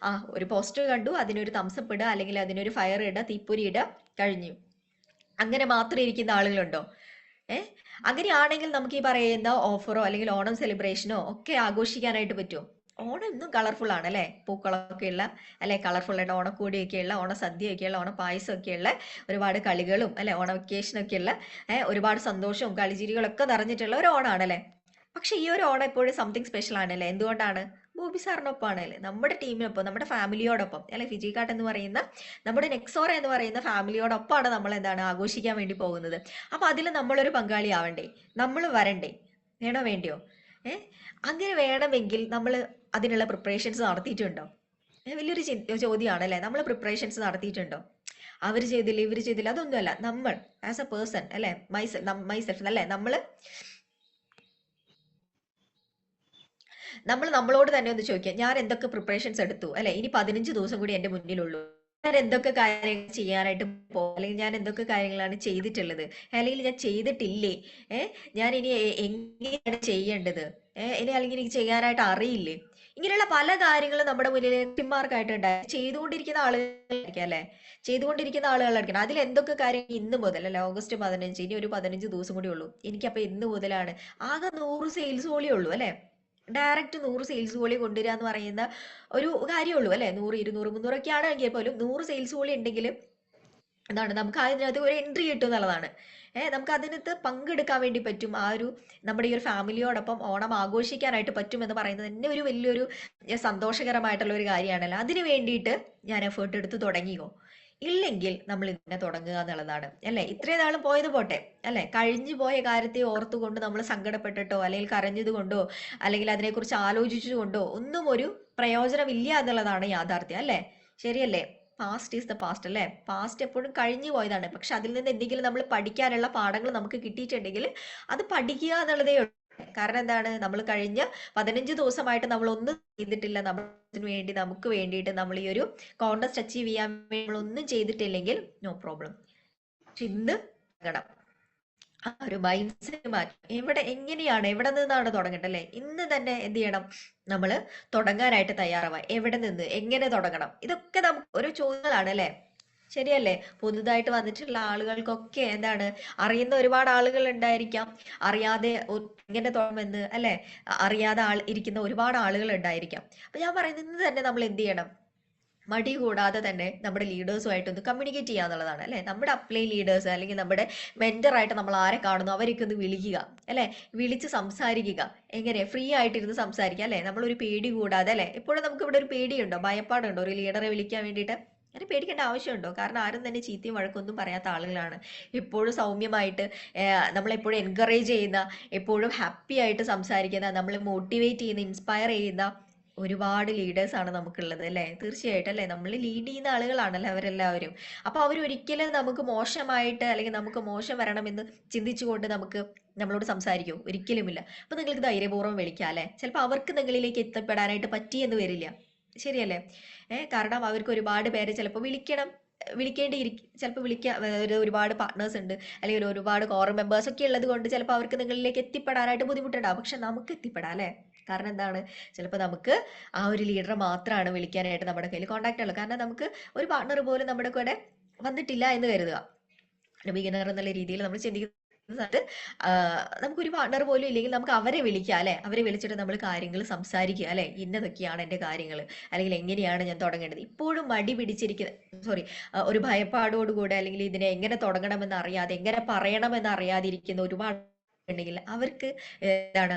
ഒരു പോസ്റ്റർ കണ്ടു, അതിനൊരു തംസപ്പ് ഇടുക, അല്ലെങ്കിൽ അതിനൊരു ഫയർ ഇടുക, തീപ്പൊരി ഇടുക, കഴിഞ്ഞു. അങ്ങനെ മാത്രം ഇരിക്കുന്ന ആളുകളുണ്ടോ? അങ്ങനെയാണെങ്കിൽ നമുക്ക് ഈ പറയുന്ന ഓഫറോ അല്ലെങ്കിൽ ഓണം സെലിബ്രേഷനോ ഒക്കെ ആഘോഷിക്കാനായിട്ട് പറ്റുമോ? ഓണം ഇന്നും കളർഫുൾ ആണ് അല്ലേ. പൂക്കളൊക്കെ ഉള്ള അല്ലെ, കളർഫുൾ ആയിട്ട് ഓണക്കോടിയൊക്കെയുള്ള, ഓണസദ്യയൊക്കെയുള്ള, ഓണപ്പായസമൊക്കെയുള്ള, ഒരുപാട് കളികളും അല്ലെ, ഓണ വെക്കേഷനൊക്കെ ഉള്ള ഒരുപാട് സന്തോഷവും കളിച്ചിരികളൊക്കെ നിറഞ്ഞിട്ടുള്ള ഒരു ഓണമാണ് അല്ലേ. പക്ഷെ ഈ ഒരു ഓണം എപ്പോഴും സംതിങ് സ്പെഷ്യൽ ആണ് അല്ലേ. എന്തുകൊണ്ടാണ്? ബോബി സാറിനൊപ്പമാണ് അല്ലേ, നമ്മുടെ ടീമിനൊപ്പം, നമ്മുടെ ഫാമിലിയോടൊപ്പം അല്ലെ, ഫിജിക്കാട്ട് എന്ന് പറയുന്ന നമ്മുടെ നെക്സോറ എന്ന് പറയുന്ന ഫാമിലിയോടൊപ്പമാണ് നമ്മൾ എന്താണ് ആഘോഷിക്കാൻ വേണ്ടി പോകുന്നത്. അപ്പൊ അതിൽ നമ്മളൊരു പങ്കാളിയാവണ്ടേ, നമ്മൾ വരണ്ടേ, വേണോ വേണ്ടിയോ? അങ്ങനെ വേണമെങ്കിൽ നമ്മൾ അതിനുള്ള പ്രിപ്പറേഷൻസ് നടത്തിയിട്ടുണ്ടോ? വലിയൊരു ചോദ്യമാണ് അല്ലെ. നമ്മൾ പ്രിപ്പറേഷൻസ് നടത്തിയിട്ടുണ്ടോ? അവർ ചെയ്തില്ല, ഇവർ ചെയ്തില്ല, അതൊന്നുമല്ല. നമ്മൾ ആസ് എ പേഴ്സൺ അല്ലെ, മൈസെൽഫ് അല്ലെ, നമ്മൾ നമ്മളോട് തന്നെ ഒന്ന് ചോദിക്കുക, ഞാൻ എന്തൊക്കെ പ്രിപ്പറേഷൻസ് എടുത്തു അല്ലെ, ഇനി 15 ദിവസം കൂടി എന്റെ മുന്നിലുള്ളൂ, ഞാൻ എന്തൊക്കെ കാര്യങ്ങൾ ചെയ്യാനായിട്ട് പോകും, അല്ലെങ്കിൽ ഞാൻ എന്തൊക്കെ കാര്യങ്ങളാണ് ചെയ്തിട്ടുള്ളത്, അല്ലെങ്കിൽ ഞാൻ ചെയ്തിട്ടില്ലേ, ഞാൻ ഇനി എങ്ങനെയാണ് ചെയ്യേണ്ടത്, ഇനി അല്ലെങ്കിൽ എനിക്ക് ചെയ്യാനായിട്ട് അറിയില്ലേ, ഇങ്ങനെയുള്ള പല കാര്യങ്ങളും നമ്മുടെ മുന്നിൽ ടിമാർക്കായിട്ട് ഉണ്ടായി ചെയ്തുകൊണ്ടിരിക്കുന്ന ആളുകളായിരിക്കും അല്ലെ, ചെയ്തുകൊണ്ടിരിക്കുന്ന ആളുകളായിരിക്കണം. അതിൽ എന്തൊക്കെ കാര്യങ്ങൾ ഇന്ന് മുതൽ അല്ലെ, ഓഗസ്റ്റ് 15, ഇനി ഒരു 15 ദിവസം കൂടി ഉള്ളൂ, എനിക്കപ്പൊ ഇന്ന് മുതലാണ് ആകെ 100 സെയിൽസ് വോളിയേ ഉള്ളൂ അല്ലെ, ഡയറക്റ്റ് 100 സെയിൽസ് വോളി കൊണ്ടുവരിക എന്ന് പറയുന്ന ഒരു കാര്യമുള്ളൂ അല്ലെ. 100, 200, 300 ഒക്കെ ആണെങ്കിൽ പോലും 100 സെയിൽസ് വോളി ഉണ്ടെങ്കിൽ എന്താണ് നമുക്ക് അതിനകത്ത് ഒരു എൻട്രി കിട്ടും എന്നുള്ളതാണ്. നമുക്ക് അതിനകത്ത് പങ്കെടുക്കാൻ വേണ്ടി പറ്റും, ആ ഒരു നമ്മുടെ ഈ ഒരു ഫാമിലിയോടൊപ്പം ഓണം ആഘോഷിക്കാനായിട്ട് പറ്റും എന്ന് പറയുന്നത് തന്നെ ഒരു വലിയൊരു സന്തോഷകരമായിട്ടുള്ള ഒരു കാര്യമാണല്ലോ. അതിന് വേണ്ടിയിട്ട് ഞാൻ എഫേർട്ട് എടുത്ത് തുടങ്ങിയോ? ഇല്ലെങ്കിൽ നമ്മൾ ഇതിനെ തുടങ്ങുക എന്നുള്ളതാണ് അല്ലെ. ഇത്രയും നാളും പോയത് പോട്ടെ അല്ലെ, കഴിഞ്ഞു പോയ കാര്യത്തെ ഓർത്തുകൊണ്ട് നമ്മൾ സങ്കടപ്പെട്ടിട്ടോ അല്ലെങ്കിൽ കരഞ്ഞത് കൊണ്ടോ അല്ലെങ്കിൽ അതിനെക്കുറിച്ച് ആലോചിച്ചുകൊണ്ടോ ഒന്നും ഒരു പ്രയോജനമില്ല എന്നുള്ളതാണ് യാഥാർത്ഥ്യം അല്ലെ. ശരിയല്ലേ? പാസ്റ്റ് ഈസ് ദ പാസ്റ്റ് അല്ലെ. പാസ്റ്റ് എപ്പോഴും കഴിഞ്ഞു പോയതാണ്. പക്ഷെ അതിൽ നിന്ന് എന്തെങ്കിലും നമ്മൾ പഠിക്കാനുള്ള പാഠങ്ങൾ നമുക്ക് കിട്ടിയിട്ടുണ്ടെങ്കിൽ അത് പഠിക്കുക എന്നുള്ളതേ ഉള്ളൂ. കാരണം എന്താണ്, നമ്മൾ കഴിഞ്ഞ 15 ദിവസമായിട്ട് നമ്മൾ ഒന്നും ചെയ്തിട്ടില്ല, നമ്മൾക്ക് വേണ്ടി, നമുക്ക് വേണ്ടിയിട്ട് നമ്മൾ ഈ ഒരു കോൺടെസ്റ്റ് അച്ചീവ് ചെയ്യാൻ വേണ്ടി ഒന്നും ചെയ്തിട്ടില്ലെങ്കിൽ നോ പ്രോബ്ലം. പക്ഷെ ഇന്ന് തുടങ്ങണം, ആ ഒരു മൈൻഡ് സെറ്റ് മാറ്റം. എങ്ങനെയാണ്, എവിടെ നിന്നാണ് തുടങ്ങേണ്ടത് അല്ലെ. ഇന്ന് തന്നെ എന്ത് ചെയ്യണം, നമ്മൾ തുടങ്ങാനായിട്ട് തയ്യാറാവുക. എവിടെ നിന്ന്, എങ്ങനെ തുടങ്ങണം, ഇതൊക്കെ നമുക്ക് ഓരോ ചോദ്യങ്ങളാണ് അല്ലെ. ശരിയല്ലേ? പുതുതായിട്ട് വന്നിട്ടുള്ള ആളുകൾക്കൊക്കെ എന്താണ്, അറിയുന്ന ഒരുപാട് ആളുകൾ ഉണ്ടായിരിക്കാം, അറിയാതെ എങ്ങനെ തുടങ്ങുമെന്ന് അല്ലെ, അറിയാതെ ഇരിക്കുന്ന ഒരുപാട് ആളുകൾ ഉണ്ടായിരിക്കാം. അപ്പൊ ഞാൻ പറയുന്നത് ഇന്ന് തന്നെ നമ്മൾ എന്ത് ചെയ്യണം, മടി കൂടാതെ തന്നെ നമ്മുടെ ലീഡേഴ്സുമായിട്ടൊന്ന് കമ്മ്യൂണിക്കേറ്റ് ചെയ്യുക എന്നുള്ളതാണ് അല്ലെ. നമ്മുടെ അപ്ലൈ ലീഡേഴ്സ് അല്ലെങ്കിൽ നമ്മുടെ മെന്ററായിട്ട് നമ്മൾ ആരെ കാണുന്നു അവരൊക്കെ ഒന്ന് വിളിക്കുക അല്ലെ, വിളിച്ച് സംസാരിക്കുക. എങ്ങനെ ഫ്രീ ആയിട്ടിരുന്ന് സംസാരിക്കുക അല്ലെ, നമ്മളൊരു പേടി കൂടാതെ അല്ലെ. എപ്പോഴും നമുക്ക് ഇവിടെ ഒരു പേടിയുണ്ടോ, ഭയപ്പാടുണ്ടോ ഒരു ലീഡറെ വിളിക്കാൻ വേണ്ടിയിട്ട്? അങ്ങനെ പേടിക്കേണ്ട ആവശ്യമുണ്ടോ? കാരണം ആരും തന്നെ ചീത്തയും വഴക്കൊന്നും പറയാത്ത ആളുകളാണ്. എപ്പോഴും സൗമ്യമായിട്ട് നമ്മളെപ്പോഴും എൻകറേജ് ചെയ്യുന്ന, എപ്പോഴും ഹാപ്പി ആയിട്ട് സംസാരിക്കുന്ന, നമ്മളെ മോട്ടിവേറ്റ് ചെയ്യുന്ന, ഇൻസ്പയർ ചെയ്യുന്ന ഒരുപാട് ലീഡേഴ്സ് ആണ് നമുക്കുള്ളത് അല്ലെ. തീർച്ചയായിട്ടും അല്ലെ, നമ്മൾ ലീഡ് ചെയ്യുന്ന ആളുകളാണല്ലോ അവരെല്ലാവരും. അപ്പൊ അവരൊരിക്കലും നമുക്ക് മോശമായിട്ട് അല്ലെങ്കിൽ നമുക്ക് മോശം വരണമെന്ന് ചിന്തിച്ചുകൊണ്ട് നമ്മളോട് സംസാരിക്കും? ഒരിക്കലുമില്ല. അപ്പൊ നിങ്ങൾക്ക് ധൈര്യപൂർവ്വം വിളിക്കാം അല്ലെ. ചിലപ്പോൾ അവർക്ക് നിങ്ങളിലേക്ക് എത്തിപ്പെടാനായിട്ട് പറ്റിയെന്ന് വരില്ല. ശരിയല്ലേ? കാരണം അവർക്ക് ഒരുപാട് പേരെ ചിലപ്പോൾ വിളിക്കേണ്ടിയിരിക്കും, ചിലപ്പോൾ ഒരുപാട് പാർട്ട്നേഴ്സ് ഉണ്ട് അല്ലെങ്കിൽ ഒരുപാട് കോർ മെമ്പേഴ്സ് ഒക്കെ ഉള്ളത് കൊണ്ട് ചിലപ്പോൾ അവർക്ക് നിങ്ങളിലേക്ക് എത്തിപ്പെടാനായിട്ട് ബുദ്ധിമുട്ടുണ്ടാവും. പക്ഷെ നമുക്ക് എത്തിപ്പെടാം അല്ലെ. കാരണം എന്താണ്, ചിലപ്പോൾ നമുക്ക് ആ ഒരു ലീഡറെ മാത്രമാണ് വിളിക്കാനായിട്ട് നമ്മുടെ കയ്യിൽ കോൺടാക്ട് ഉള്ളത്. കാരണം നമുക്ക് ഒരു പാർട്ട്ണർ പോലും നമ്മുടെ കൂടെ വന്നിട്ടില്ല എന്ന് കരുതുക, ബിഗിനർ എന്നുള്ള രീതിയിൽ നമ്മൾ ചിന്തിക്കുന്ന സമയത്ത് നമുക്കൊരു പാർട്ണർ പോലും ഇല്ലെങ്കിൽ നമുക്ക് അവരെ വിളിക്കാം അല്ലെ. അവരെ വിളിച്ചിട്ട് നമ്മൾ കാര്യങ്ങൾ സംസാരിക്കുക അല്ലെ. ഇന്നതൊക്കെയാണ് എൻ്റെ കാര്യങ്ങൾ, അല്ലെങ്കിൽ എങ്ങനെയാണ് ഞാൻ തുടങ്ങേണ്ടത്. ഇപ്പോഴും മടി പിടിച്ചിരിക്കുന്ന ഒരു ഭയപ്പാടോടുകൂടെ അല്ലെങ്കിൽ ഇതിനെ എങ്ങനെ തുടങ്ങണമെന്ന് അറിയാതെ, എങ്ങനെ പറയണമെന്ന് അറിയാതിരിക്കുന്ന ഒരുപാട് ഉണ്ടെങ്കിൽ അവർക്ക് എന്താണ്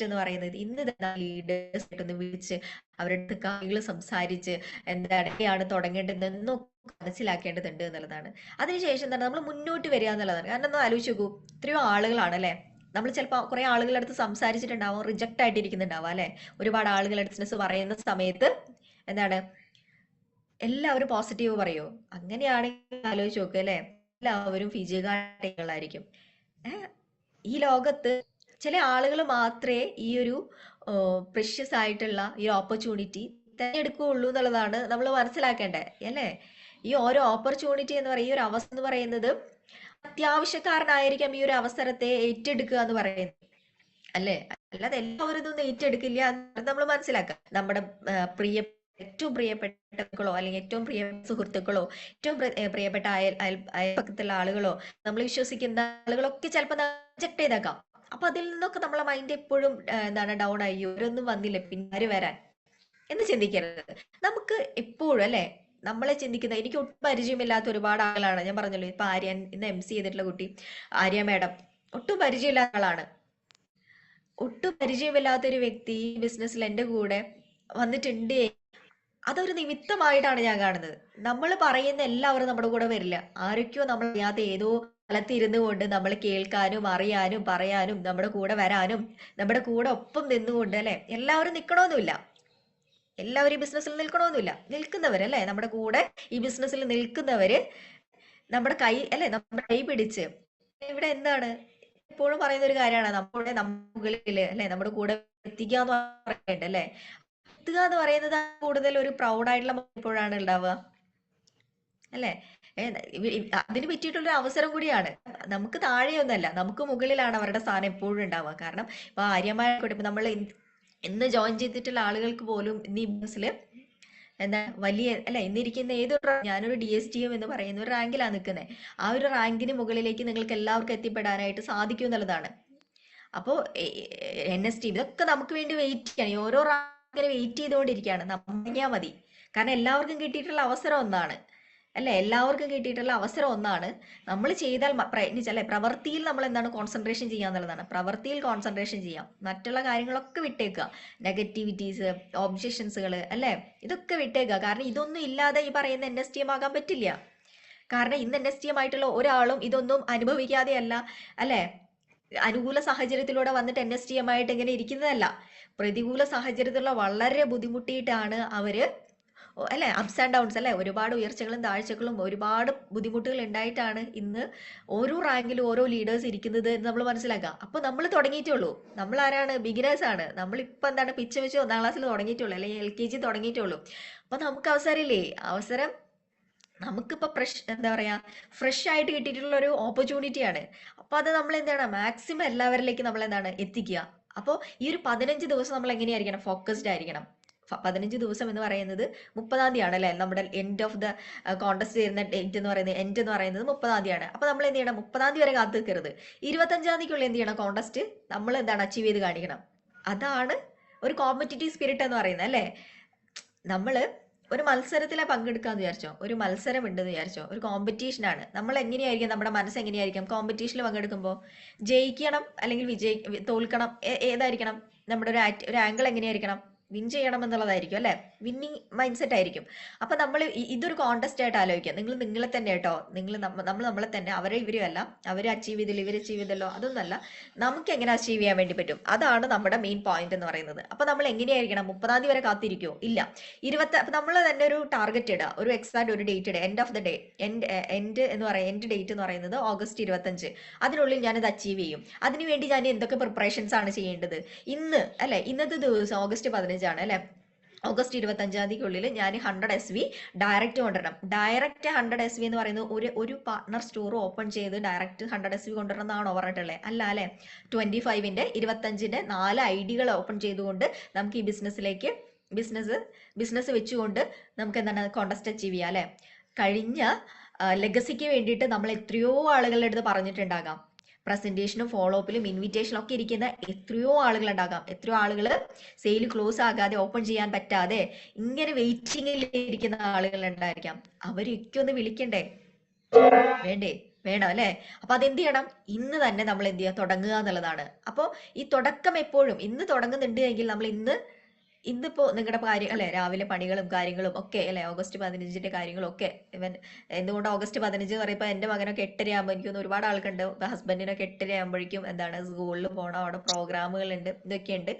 എന്ന് പറയുന്നത്, ഇന്ന് തന്നെ ലീഡേഴ്സ് ആയിട്ടൊന്ന് വിളിച്ച് അവരുടെ കാര്യങ്ങൾ സംസാരിച്ച് എന്താണ് തുടങ്ങേണ്ടതെന്നൊക്കെ മനസ്സിലാക്കേണ്ടതുണ്ട് എന്നുള്ളതാണ്. അതിനുശേഷം തന്നെ നമ്മൾ മുന്നോട്ട് വരിക എന്നുള്ളതാണ്. കാരണം ഒന്ന് ആലോചിച്ച് നോക്കൂ, ഇത്രയോ ആളുകളാണ് അല്ലെ. നമ്മൾ ചിലപ്പോൾ കുറെ ആളുകളുടെ അടുത്ത് സംസാരിച്ചിട്ടുണ്ടാവും, റിജക്റ്റ് ആയിട്ടിരിക്കുന്നുണ്ടാവും അല്ലെ. ഒരുപാട് ആളുകളുടെ ബിസിനസ് പറയുന്ന സമയത്ത് എന്താണ് എല്ലാവരും പോസിറ്റീവ് പറയോ? അങ്ങനെയാണെങ്കിൽ ആലോചിച്ച് നോക്കുക അല്ലെ, എല്ലാവരും ഫിജിക്കാരികളായിരിക്കും. ഈ ലോകത്ത് ചില ആളുകൾ മാത്രമേ ഈ ഒരു പ്രഷ്യസ് ആയിട്ടുള്ള ഈ ഓപ്പർച്യൂണിറ്റി തിരഞ്ഞെടുക്കുകയുള്ളൂ എന്നുള്ളതാണ് നമ്മൾ മനസ്സിലാക്കേണ്ടത് അല്ലേ. ഈ ഓരോ ഓപ്പർച്യൂണിറ്റി എന്ന് പറയുന്ന ഈ ഒരു അവസ്ഥ എന്ന് പറയുന്നത് അത്യാവശ്യക്കാരനായിരിക്കാം ഈ ഒരു അവസരത്തെ ഏറ്റെടുക്കുക എന്ന് പറയുന്നത് അല്ലേ. അല്ലാതെ എല്ലാവരും ഇതൊന്നും ഏറ്റെടുക്കില്ല എന്ന് നമ്മൾ മനസ്സിലാക്കുക. നമ്മുടെ ഏറ്റവും പ്രിയപ്പെട്ട അല്ലെങ്കിൽ ഏറ്റവും പ്രിയപ്പെട്ട സുഹൃത്തുക്കളോ ഏറ്റവും പ്രിയപ്പെട്ട അയൽപക്കത്തുള്ള ആളുകളോ നമ്മൾ വിശ്വസിക്കുന്ന ആളുകളൊക്കെ ചിലപ്പോൾ റിജക്ട് ചെയ്തേക്കാം. അപ്പൊ അതിൽ നിന്നൊക്കെ നമ്മളെ മൈൻഡ് എപ്പോഴും എന്താണ് ഡൗൺ ആയി, ഇവരൊന്നും വന്നില്ല പിന്നെ വരാൻ എന്ന് ചിന്തിക്കരുത്. നമുക്ക് എപ്പോഴും അല്ലെ നമ്മളെ ചിന്തിക്കുന്ന, എനിക്ക് ഒട്ടും പരിചയമില്ലാത്ത ഒരുപാട് ആളുകളാണ്. ഞാൻ പറഞ്ഞല്ലോ ഇപ്പൊ ആര്യ, ഇന്ന് MC ചെയ്തിട്ടുള്ള കുട്ടി ആര്യ മാഡം ഒട്ടും പരിചയമില്ലാത്ത ആളാണ്. ഒട്ടും പരിചയമില്ലാത്തൊരു വ്യക്തി ഈ ബിസിനസ്സിൽ എൻ്റെ കൂടെ വന്നിട്ടുണ്ട്. അതൊരു നിമിത്തമായിട്ടാണ് ഞാൻ കാണുന്നത്. നമ്മൾ പറയുന്ന എല്ലാവരും നമ്മുടെ കൂടെ വരില്ല. ആരൊക്കെയോ നമ്മൾ അറിയാത്ത ഏതോ സ്ഥലത്തിരുന്നു കൊണ്ട് നമ്മൾ കേൾക്കാനും അറിയാനും പറയാനും നമ്മുടെ കൂടെ വരാനും നമ്മുടെ കൂടെ ഒപ്പം നിന്നുകൊണ്ട് അല്ലെ, എല്ലാവരും നിൽക്കണമെന്നില്ല. എല്ലാവരും ഈ ബിസിനസ്സിൽ നിൽക്കണമെന്നില്ല. നിൽക്കുന്നവരല്ലേ നമ്മുടെ കൂടെ ഈ ബിസിനസ്സിൽ നിൽക്കുന്നവര് നമ്മുടെ കൈ അല്ലെ, നമ്മുടെ കൈ പിടിച്ച് ഇവിടെ എന്താണ് എപ്പോഴും പറയുന്ന ഒരു കാര്യമാണ്, നമ്മുടെ മുകളില് അല്ലെ നമ്മുടെ കൂടെ എത്തിക്കുക എന്ന് പറയുന്നുണ്ട് അല്ലെ. എത്തുക എന്ന് പറയുന്നത് കൂടുതൽ ഒരു പ്രൗഡായിട്ടുള്ള എപ്പോഴാണ് ഉണ്ടാവുക അല്ലെ. അതിന് പറ്റിയിട്ടുള്ളൊരു അവസരം കൂടിയാണ്. നമുക്ക് താഴെയൊന്നല്ല, നമുക്ക് മുകളിലാണ് അവരുടെ സ്ഥാനം എപ്പോഴും ഉണ്ടാവുക. കാരണം ഇപ്പൊ ആര്യമായിക്കോട്ടെ, ഇപ്പൊ നമ്മൾ ഇന്ന് ജോയിൻ ചെയ്തിട്ടുള്ള ആളുകൾക്ക് പോലും ഇന്ന് ഈ ബിസിനസ്സിൽ എന്താ വലിയ അല്ല, ഇന്നിരിക്കുന്ന ഏതൊരു ഞാനൊരു DSTM എന്ന് പറയുന്ന ഒരു റാങ്കിലാണ് നിൽക്കുന്നത്. ആ ഒരു റാങ്കിന് മുകളിലേക്ക് നിങ്ങൾക്ക് എല്ലാവർക്കും എത്തിപ്പെടാനായിട്ട് സാധിക്കും എന്നുള്ളതാണ്. അപ്പോൾ NST ഇതൊക്കെ നമുക്ക് വേണ്ടി വെയിറ്റ് ചെയ്യണം. ഓരോ റാങ്കിന് വെയിറ്റ് ചെയ്തുകൊണ്ടിരിക്കുകയാണ്. നമ്മളിയാ മതി. കാരണം എല്ലാവർക്കും കിട്ടിയിട്ടുള്ള അവസരം ഒന്നാണ് അല്ലെ, എല്ലാവർക്കും കിട്ടിയിട്ടുള്ള അവസരം ഒന്നാണ്. നമ്മൾ ചെയ്താൽ പ്രയത്നിച്ചല്ലേ, പ്രവൃത്തിയിൽ നമ്മൾ എന്താണ് കോൺസെൻട്രേഷൻ ചെയ്യുക എന്നുള്ളതാണ്. പ്രവൃത്തിയിൽ കോൺസെൻട്രേഷൻ ചെയ്യാം, മറ്റുള്ള കാര്യങ്ങളൊക്കെ വിട്ടേക്കുക. നെഗറ്റിവിറ്റീസ്, ഒബ്ജക്ഷൻസുകൾ അല്ലെ, ഇതൊക്കെ വിട്ടേക്കുക. കാരണം ഇതൊന്നും ഇല്ലാതെ ഈ പറയുന്ന NSTM ആകാൻ പറ്റില്ല. കാരണം ഇന്ന് NSTM ആയിട്ടുള്ള ഒരാളും ഇതൊന്നും അനുഭവിക്കാതെയല്ല അല്ലെ, അനുകൂല സാഹചര്യത്തിലൂടെ വന്നിട്ട് NSTM ആയിട്ട് ഇങ്ങനെ ഇരിക്കുന്നതല്ല. പ്രതികൂല സാഹചര്യത്തിലുള്ള വളരെ ബുദ്ധിമുട്ടിയിട്ടാണ് അവര് അല്ലെ, അപ്സ് ആൻഡ് ഡൗൺസ് അല്ലെ, ഒരുപാട് ഉയർച്ചകളും താഴ്ചകളും ഒരുപാട് ബുദ്ധിമുട്ടുകൾ ഉണ്ടായിട്ടാണ് ഇന്ന് ഓരോ റാങ്കിലും ഓരോ ലീഡേഴ്സ് ഇരിക്കുന്നത് എന്ന് നമ്മൾ മനസ്സിലാക്കുക. അപ്പൊ നമ്മൾ തുടങ്ങിയിട്ടുള്ളൂ. നമ്മൾ ആരാണ്? ബിഗിനേഴ്സ് ആണ്. നമ്മളിപ്പോ എന്താണ് പിച്ച വെച്ച് 1ാം ക്ലാസ്സിൽ തുടങ്ങിയിട്ടുള്ളൂ, അല്ലെങ്കിൽ LKG തുടങ്ങിയിട്ടുള്ളൂ. അപ്പൊ നമുക്ക് അവസരമില്ലേ? അവസരം നമുക്കിപ്പോ എന്താ പറയാ, ഫ്രഷ് ആയിട്ട് കിട്ടിയിട്ടുള്ള ഒരു ഓപ്പർച്യൂണിറ്റിയാണ്. അപ്പൊ അത് നമ്മൾ എന്താണ് മാക്സിമം എല്ലാവരിലേക്ക് നമ്മൾ എന്താണ് എത്തിക്കുക. അപ്പോൾ ഈ ഒരു 15 ദിവസം നമ്മൾ എങ്ങനെയായിരിക്കണം? ഫോക്കസ്ഡ് ആയിരിക്കണം. 15 ദിവസം എന്ന് പറയുന്നത് 30-ാം തീയതി ആണ് അല്ലെ, നമ്മുടെ എൻഡ് ഓഫ് ദ കോൺടെസ്റ്റ് ചെയ്യുന്ന ഡേറ്റ് എന്ന് പറയുന്നത്, എൻഡ് എന്ന് പറയുന്നത് 30-ാം തീയതി ആണ്. അപ്പൊ നമ്മൾ എന്ത് ചെയ്യണം? 30-ാം തീയതി വരെ കാത്തു നിൽക്കരുത്. 25-ാം തീയതിക്കുള്ളിൽ എന്ത് ചെയ്യണം? കോൺടെസ്റ്റ് നമ്മൾ എന്താണ് അച്ചീവ് ചെയ്ത് കാണിക്കണം. അതാണ് ഒരു കോമ്പറ്റിറ്റീവ് സ്പിരിറ്റ് എന്ന് പറയുന്നത് അല്ലെ. നമ്മള് ഒരു മത്സരത്തിലെ പങ്കെടുക്കാന്ന് വിചാരിച്ചോ, ഒരു മത്സരം ഉണ്ടെന്ന് വിചാരിച്ചോ, ഒരു കോമ്പറ്റീഷൻ ആണ്. നമ്മൾ എങ്ങനെയായിരിക്കും, നമ്മുടെ മനസ്സ് എങ്ങനെയായിരിക്കും കോമ്പറ്റീഷനിൽ പങ്കെടുക്കുമ്പോൾ? ജയിക്കണം അല്ലെങ്കിൽ തോൽക്കണം, ഏതായിരിക്കണം നമ്മുടെ ഒരു ആംഗിൾ? എങ്ങനെയായിരിക്കണം? വിൻ ചെയ്യണം എന്നുള്ളതായിരിക്കും അല്ലെ, വിന്നിങ് മൈൻഡ് സെറ്റ് ആയിരിക്കും. അപ്പൊ നമ്മൾ ഇതൊരു കോൺടെസ്റ്റ് ആയിട്ട് ആലോചിക്കുക. നിങ്ങൾ നിങ്ങളെ തന്നെ കേട്ടോ, നമ്മൾ നമ്മളെ തന്നെ, അവരെ ഇവരും അല്ല, അവരെ അച്ചീവ് ചെയ്തില്ല ഇവർ അച്ചീവ് ചെയ്തല്ലോ അതൊന്നല്ല, നമുക്ക് എങ്ങനെ അച്ചീവ് ചെയ്യാൻ വേണ്ടി പറ്റും, അതാണ് നമ്മുടെ മെയിൻ പോയിന്റ് എന്ന് പറയുന്നത്. അപ്പൊ നമ്മൾ എങ്ങനെയായിരിക്കണം? 30-ാം തീയതി വരെ കാത്തിരിക്കുമോ? ഇല്ല. അപ്പൊ നമ്മൾ തന്നെ ഒരു ടാർഗറ്റ് ഇടുക, ഒരു എക്സാക്ട് ഒരു ഡേറ്റ് ഇടുക. End of the day, end എന്ന് പറയുന്നത്, എൻഡ് ഡേറ്റ് എന്ന് പറയുന്നത് ഓഗസ്റ്റ് 25. അതിനുള്ളിൽ ഞാനിത് അച്ചീവ് ചെയ്യും. അതിനുവേണ്ടി ഞാൻ എന്തൊക്കെ പ്രിപ്പറേഷൻസ് ആണ് ചെയ്യേണ്ടത്? ഇന്ന് അല്ലെ, ഇന്നത്തെ ദിവസം ഓഗസ്റ്റ് 15 ആണ് അല്ലെ, ഓഗസ്റ്റ് 25-ാം തീയതിക്കുള്ളിൽ ഞാൻ 100 SV ഡയറക്റ്റ് കൊണ്ടുവരണം. ഡയറക്റ്റ് 100 SV എന്ന് പറയുന്നത് ഒരു പാർട്ട്ണർ സ്റ്റോർ ഓപ്പൺ ചെയ്ത് ഡയറക്റ്റ് 100 SV കൊണ്ടുവരണം എന്നാണോ പറഞ്ഞിട്ടുള്ളത്? അല്ല അല്ലെ. 25-ന്റെ 25-ന്റെ 4 ഐഡികൾ ഓപ്പൺ ചെയ്തുകൊണ്ട് നമുക്ക് ഈ ബിസിനസ് വെച്ചുകൊണ്ട് നമുക്ക് എന്താണ് കോൺടെസ്റ്റ് അച്ചീവ് ചെയ്യാം അല്ലെ. കഴിഞ്ഞ ലെഗസിക്ക് വേണ്ടിയിട്ട് നമ്മൾ എത്രയോ ആളുകളുടെ അടുത്ത് പറഞ്ഞിട്ടുണ്ടാകാം. പ്രസന്റേഷനും ഫോളോ അപ്പിലും ഇൻവിറ്റേഷനും ഒക്കെ ഇരിക്കുന്ന എത്രയോ ആളുകൾ ഉണ്ടാകാം. എത്രയോ ആളുകൾ സെയിൽ ക്ലോസ് ആകാതെ, ഓപ്പൺ ചെയ്യാൻ പറ്റാതെ ഇങ്ങനെ വെയിറ്റിംഗിൽ ഇരിക്കുന്ന ആളുകൾ ഉണ്ടായിരിക്കാം. അവരൊക്കെ ഒന്ന് വിളിക്കണ്ടേ? വേണം അല്ലെ. അപ്പൊ അതെന്ത് ചെയ്യണം? ഇന്ന് തന്നെ നമ്മൾ എന്ത് ചെയ്യുക? തുടങ്ങുക എന്നുള്ളതാണ്. അപ്പോൾ ഈ തുടക്കം എപ്പോഴും ഇന്ന് തുടങ്ങുന്നുണ്ട് എങ്കിൽ നമ്മൾ ഇന്നിപ്പോ നിങ്ങളുടെ കാര്യം അല്ലെ, രാവിലെ പണികളും കാര്യങ്ങളും ഒക്കെ അല്ലെ, ഓഗസ്റ്റ് 15-ന്റെ കാര്യങ്ങളും ഒക്കെ. എന്തുകൊണ്ട് ഓഗസ്റ്റ് 15 എന്ന് പറയുമ്പോൾ എന്റെ മകനൊക്കെ 8:30 ആകുമ്പോൾ, എനിക്കൊന്ന് ഒരുപാട് ആൾക്കുണ്ട്, ഹസ്ബൻഡിനൊക്കെ 8:30 ആകുമ്പോഴേക്കും എന്താണ് സ്കൂളിൽ പോകണം, അവിടെ പ്രോഗ്രാമുകൾ ഉണ്ട്, ഇതൊക്കെ ഉണ്ട്.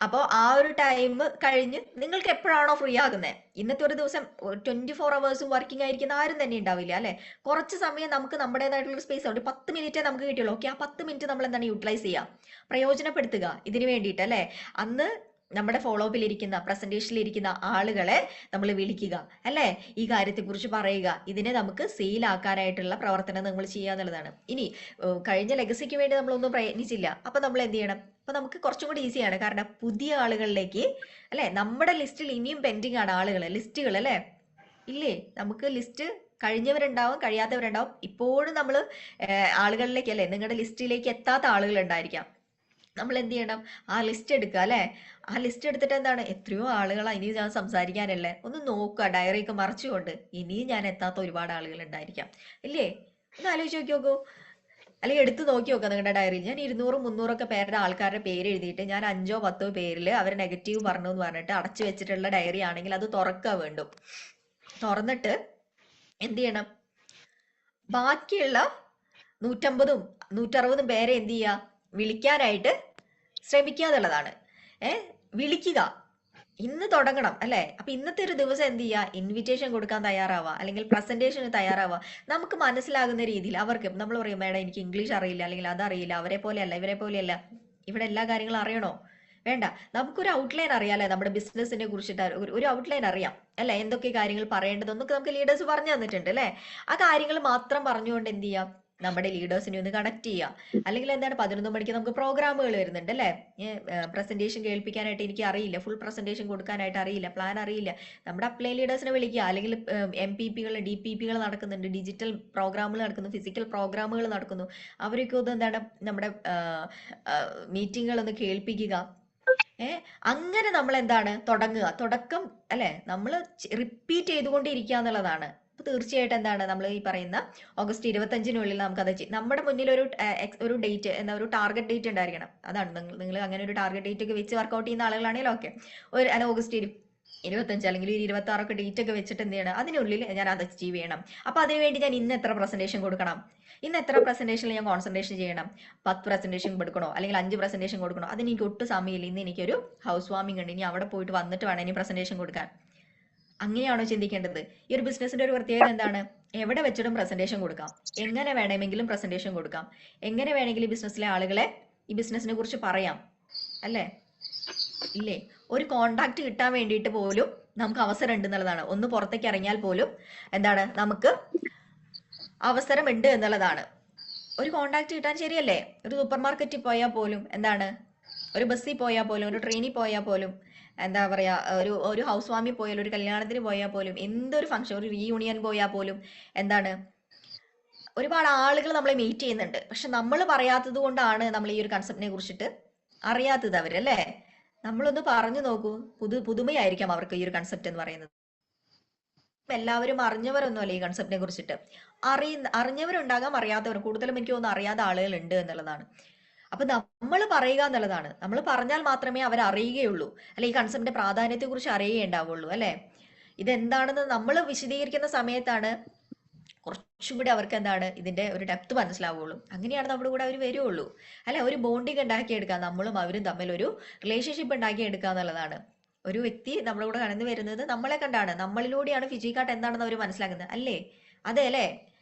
അപ്പോൾ ആ ഒരു ടൈം കഴിഞ്ഞ് നിങ്ങൾക്ക് എപ്പോഴാണോ ഫ്രീ ആകുന്നത്, ഇന്നത്തെ ഒരു ദിവസം 24 hours വർക്കിംഗ് ആയിരിക്കുന്ന ആരും തന്നെ ഉണ്ടാവില്ല അല്ലെ. കുറച്ച് സമയം നമുക്ക് നമ്മുടേതായിട്ടുള്ള സ്പേസ്, ഒരു 10 മിനിറ്റേ നമുക്ക് കിട്ടിയുള്ളൂ. ഓക്കെ, ആ 10 മിനിറ്റ് നമ്മൾ എന്താണ് യൂട്ടിലൈസ് ചെയ്യുക, പ്രയോജനപ്പെടുത്തുക ഇതിന് വേണ്ടിയിട്ട് അല്ലെ. അന്ന് നമ്മുടെ ഫോളോ അപ്പിൽ ഇരിക്കുന്ന, പ്രസന്റേഷനിൽ ഇരിക്കുന്ന ആളുകളെ നമ്മൾ വിളിക്കുക അല്ലെ, ഈ കാര്യത്തെക്കുറിച്ച് പറയുക. ഇതിനെ നമുക്ക് സെയിൽ ആക്കാനായിട്ടുള്ള പ്രവർത്തനം നമ്മൾ ചെയ്യുക എന്നുള്ളതാണ്. ഇനി കഴിഞ്ഞ ലെഗസിക്ക് വേണ്ടി നമ്മളൊന്നും പ്രയത്നിച്ചില്ല, അപ്പൊ നമ്മൾ എന്ത് ചെയ്യണം? അപ്പൊ നമുക്ക് കുറച്ചും കൂടി ഈസിയാണ്. കാരണം പുതിയ ആളുകളിലേക്ക് അല്ലെ, നമ്മുടെ ലിസ്റ്റിൽ ഇനിയും പെൻഡിങ് ആണ് ലിസ്റ്റുകൾ അല്ലെ. ഇല്ലേ, നമുക്ക് ലിസ്റ്റ് കഴിഞ്ഞവരുണ്ടാവും, കഴിയാത്തവരുണ്ടാവും. ഇപ്പോഴും നമ്മൾ ആളുകളിലേക്ക് അല്ലെ, നിങ്ങളുടെ ലിസ്റ്റിലേക്ക് എത്താത്ത ആളുകൾ ഉണ്ടായിരിക്കാം. നമ്മൾ എന്ത് ചെയ്യണം? ആ ലിസ്റ്റ് എടുക്കുക അല്ലെ. ആ ലിസ്റ്റ് എടുത്തിട്ട് എന്താണ്, എത്രയോ ആളുകളാ ഇനി ഞാൻ സംസാരിക്കാനല്ലേ, ഒന്ന് നോക്കുക, ഡയറിയൊക്കെ മറച്ചുകൊണ്ട്. ഇനിയും ഞാൻ എത്താത്ത ഒരുപാട് ആളുകൾ ഉണ്ടായിരിക്കാം ഇല്ലേ. ഒന്ന് ആലോചിച്ച് നോക്കി നോക്കൂ. അല്ലെങ്കിൽ എടുത്ത് നോക്കി നോക്കാം നിങ്ങളുടെ ഡയറിയിൽ. ഞാൻ 200 300 പേരുടെ ആൾക്കാരുടെ പേര് എഴുതിയിട്ട് ഞാൻ 5 10 പേരിൽ അവർ നെഗറ്റീവ് പറഞ്ഞു എന്ന് പറഞ്ഞിട്ട് അടച്ചു വെച്ചിട്ടുള്ള ഡയറി ആണെങ്കിൽ അത് തുറക്കുക വേണ്ടും. തുറന്നിട്ട് എന്ത് ചെയ്യണം, ബാക്കിയുള്ള 150 160 പേരെ എന്ത് ചെയ്യുക, വിളിക്കാനായിട്ട് ശ്രമിക്കുക എന്നുള്ളതാണ്. വിളിക്കുക, ഇന്ന് തുടങ്ങണം അല്ലേ. അപ്പൊ ഇന്നത്തെ ഒരു ദിവസം എന്ത് ചെയ്യുക, ഇൻവിറ്റേഷൻ കൊടുക്കാൻ തയ്യാറാവുക, അല്ലെങ്കിൽ പ്രസന്റേഷന് തയ്യാറാവുക. നമുക്ക് മനസ്സിലാകുന്ന രീതിയിൽ അവർക്ക് നമ്മൾ പറയും മേഡം എനിക്ക് ഇംഗ്ലീഷ് അറിയില്ല, അല്ലെങ്കിൽ അതറിയില്ല, അവരെ പോലെയല്ല ഇവരെ പോലെയല്ല, ഇവിടെ എല്ലാ കാര്യങ്ങളും അറിയണോ, വേണ്ട. നമുക്കൊരു ഔട്ട്ലൈൻ അറിയാലേ, നമ്മുടെ ബിസിനസിനെ കുറിച്ചിട്ട് ഒരു ഔട്ട്ലൈൻ അറിയാം അല്ലെ, എന്തൊക്കെ കാര്യങ്ങൾ പറയേണ്ടതെന്നൊക്കെ നമുക്ക് ലീഡേഴ്സ് പറഞ്ഞു തന്നിട്ടുണ്ട് അല്ലെ. ആ കാര്യങ്ങൾ മാത്രം പറഞ്ഞുകൊണ്ട് എന്ത് ചെയ്യാം, നമ്മുടെ ലീഡേഴ്സിനെ ഒന്ന് കണക്ട് ചെയ്യുക. അല്ലെങ്കിൽ എന്താണ് 11 മണിക്ക് നമുക്ക് പ്രോഗ്രാമുകൾ വരുന്നുണ്ട് അല്ലേ. പ്രസന്റേഷൻ കേൾപ്പിക്കാനായിട്ട് എനിക്ക് അറിയില്ല, ഫുൾ പ്രസന്റേഷൻ കൊടുക്കാനായിട്ട് അറിയില്ല, പ്ലാൻ അറിയില്ല, നമ്മുടെ അപ്ലൈൻ ലീഡേഴ്സിനെ വിളിക്കുക. അല്ലെങ്കിൽ MPP-കൾ DPP-കൾ നടക്കുന്നുണ്ട്, ഡിജിറ്റൽ പ്രോഗ്രാമുകൾ നടക്കുന്നു, ഫിസിക്കൽ പ്രോഗ്രാമുകൾ നടക്കുന്നു, അവരൊക്കെ ഒന്ന് എന്താണ് നമ്മുടെ മീറ്റിങ്ങുകൾ ഒന്ന് കേൾപ്പിക്കുക. അങ്ങനെ നമ്മൾ എന്താണ് തുടക്കം അല്ലെ, നമ്മൾ റിപ്പീറ്റ് ചെയ്തുകൊണ്ടിരിക്കുക എന്നുള്ളതാണ്. അപ്പൊ തീർച്ചയായിട്ടും എന്താണ് നമ്മൾ ഈ പറയുന്ന ഓഗസ്റ്റ് 25-നുള്ളിൽ നമുക്കത് നമ്മുടെ മുന്നിൽ ഒരു ഡേറ്റ് എന്താ, ഒരു ടാർഗറ്റ് ഡേറ്റ് ഉണ്ടായിരിക്കണം. അതാണ് നിങ്ങൾ അങ്ങനെ ഒരു ടാർഗറ്റ് ഡേറ്റ് ഒക്കെ വെച്ച് വർക്ക്ഔട്ട് ചെയ്യുന്ന ആളുകളാണെങ്കിലും ഓക്കെ, അല്ല ഓഗസ്റ്റ് 25 അല്ലെങ്കിൽ 26 ഡേറ്റ് ഒക്കെ വെച്ചിട്ട് എന്ത് ചെയ്യണം, അതിനുള്ളിൽ ഞാൻ അത് അച്ചീവ് ചെയ്യണം. അപ്പൊ അതിനുവേണ്ടി ഞാൻ ഇന്ന് എത്ര പ്രസന്റേഷൻ കൊടുക്കണം, ഇന്ന് എത്ര പ്രസന്റേഷനിൽ ഞാൻ കോൺസെൻട്രേഷൻ ചെയ്യണം, 10 പ്രസന്റേഷൻ കൊടുക്കണോ അല്ലെങ്കിൽ 5 പ്രസന്റേഷൻ കൊടുക്കണോ, അതിന് എനിക്ക് ഒട്ടും സമയമില്ല, ഇന്ന് എനിക്കൊരു ഹൗസ് വാമിംഗ് ഉണ്ട്, ഇനി അവിടെ പോയിട്ട് വന്നിട്ട് വേണം ഇനി പ്രസന്റേഷൻ കൊടുക്കാൻ. അങ്ങനെയാണോ ചിന്തിക്കേണ്ടത്? ഈ ഒരു ബിസിനസിന്റെ ഒരു പ്രത്യേകത എന്താണ്, എവിടെ വെച്ചിട്ടും പ്രസന്റേഷൻ കൊടുക്കാം, എങ്ങനെ വേണമെങ്കിലും പ്രസന്റേഷൻ കൊടുക്കാം, എങ്ങനെ വേണമെങ്കിലും ഈ ബിസിനസ്സിലെ ആളുകളെ ഈ ബിസിനസിനെ കുറിച്ച് പറയാം അല്ലേ. ഇല്ലേ, ഒരു കോണ്ടാക്ട് കിട്ടാൻ വേണ്ടിയിട്ട് പോലും നമുക്ക് അവസരം ഉണ്ട് എന്നുള്ളതാണ്. ഒന്ന് പുറത്തേക്ക് ഇറങ്ങിയാൽ പോലും എന്താണ് നമുക്ക് അവസരം ഉണ്ട് എന്നുള്ളതാണ്. ഒരു കോണ്ടാക്ട് കിട്ടാൻ ശരിയല്ലേ, ഒരു സൂപ്പർ മാർക്കറ്റിൽ പോയാൽ പോലും എന്താണ്, ഒരു ബസ്സിൽ പോയാൽ പോലും, ഒരു ട്രെയിനിൽ പോയാൽ പോലും, എന്താ പറയാ, ഒരു ഹൗസ് വാമിൽ പോയാലും, ഒരു കല്യാണത്തിന് പോയാൽ പോലും, എന്തൊരു ഫംഗ്ഷൻ, ഒരു റീയൂണിയൻ പോയാൽ പോലും എന്താണ്, ഒരുപാട് ആളുകൾ നമ്മളെ മീറ്റ് ചെയ്യുന്നുണ്ട്. പക്ഷെ നമ്മൾ പറയാത്തത് കൊണ്ടാണ് നമ്മൾ ഈ ഒരു കൺസെപ്റ്റിനെ കുറിച്ചിട്ട് അറിയാത്തത് അവരല്ലേ. നമ്മളൊന്ന് പറഞ്ഞു നോക്കൂ, പുതുമയായിരിക്കാം അവർക്ക് ഈ ഒരു കൺസെപ്റ്റ് എന്ന് പറയുന്നത്. എല്ലാവരും അറിഞ്ഞവരൊന്നുമല്ല ഈ കൺസെപ്റ്റിനെ കുറിച്ചിട്ട്. അറിഞ്ഞവരുണ്ടാകാം, അറിയാത്തവർ, കൂടുതലും എനിക്ക് തോന്നുന്നു അറിയാത്ത ആളുകൾ ഉണ്ട് എന്നുള്ളതാണ്. അപ്പൊ നമ്മൾ പറയുക എന്നുള്ളതാണ്. നമ്മൾ പറഞ്ഞാൽ മാത്രമേ അവർ അറിയുകയുള്ളൂ, അല്ലെ ഈ കൺസെപ്റ്റിന്റെ പ്രാധാന്യത്തെ കുറിച്ച് അറിയുകയുണ്ടാവുള്ളൂ അല്ലെ. ഇതെന്താണെന്ന് നമ്മൾ വിശദീകരിക്കുന്ന സമയത്താണ് കുറച്ചും കൂടി അവർക്ക് എന്താണ് ഇതിന്റെ ഒരു ഡെപ്ത് മനസ്സിലാവുള്ളൂ. അങ്ങനെയാണ് നമ്മുടെ കൂടെ അവർ വരുള്ളൂ അല്ലെ. ഒരു ബോണ്ടിങ് ഉണ്ടാക്കിയെടുക്കുക, നമ്മളും അവരും തമ്മിൽ ഒരു റിലേഷൻഷിപ്പ് ഉണ്ടാക്കിയെടുക്കുക എന്നുള്ളതാണ്. ഒരു വ്യക്തി നമ്മുടെ കൂടെ കടന്നു വരുന്നത് നമ്മളെ കണ്ടാണ്, നമ്മളിലൂടെയാണ് ഫിജിക്കാർട്ട് എന്താണെന്ന് അവർ മനസ്സിലാക്കുന്നത് അല്ലേ. അതെ അല്ലേ,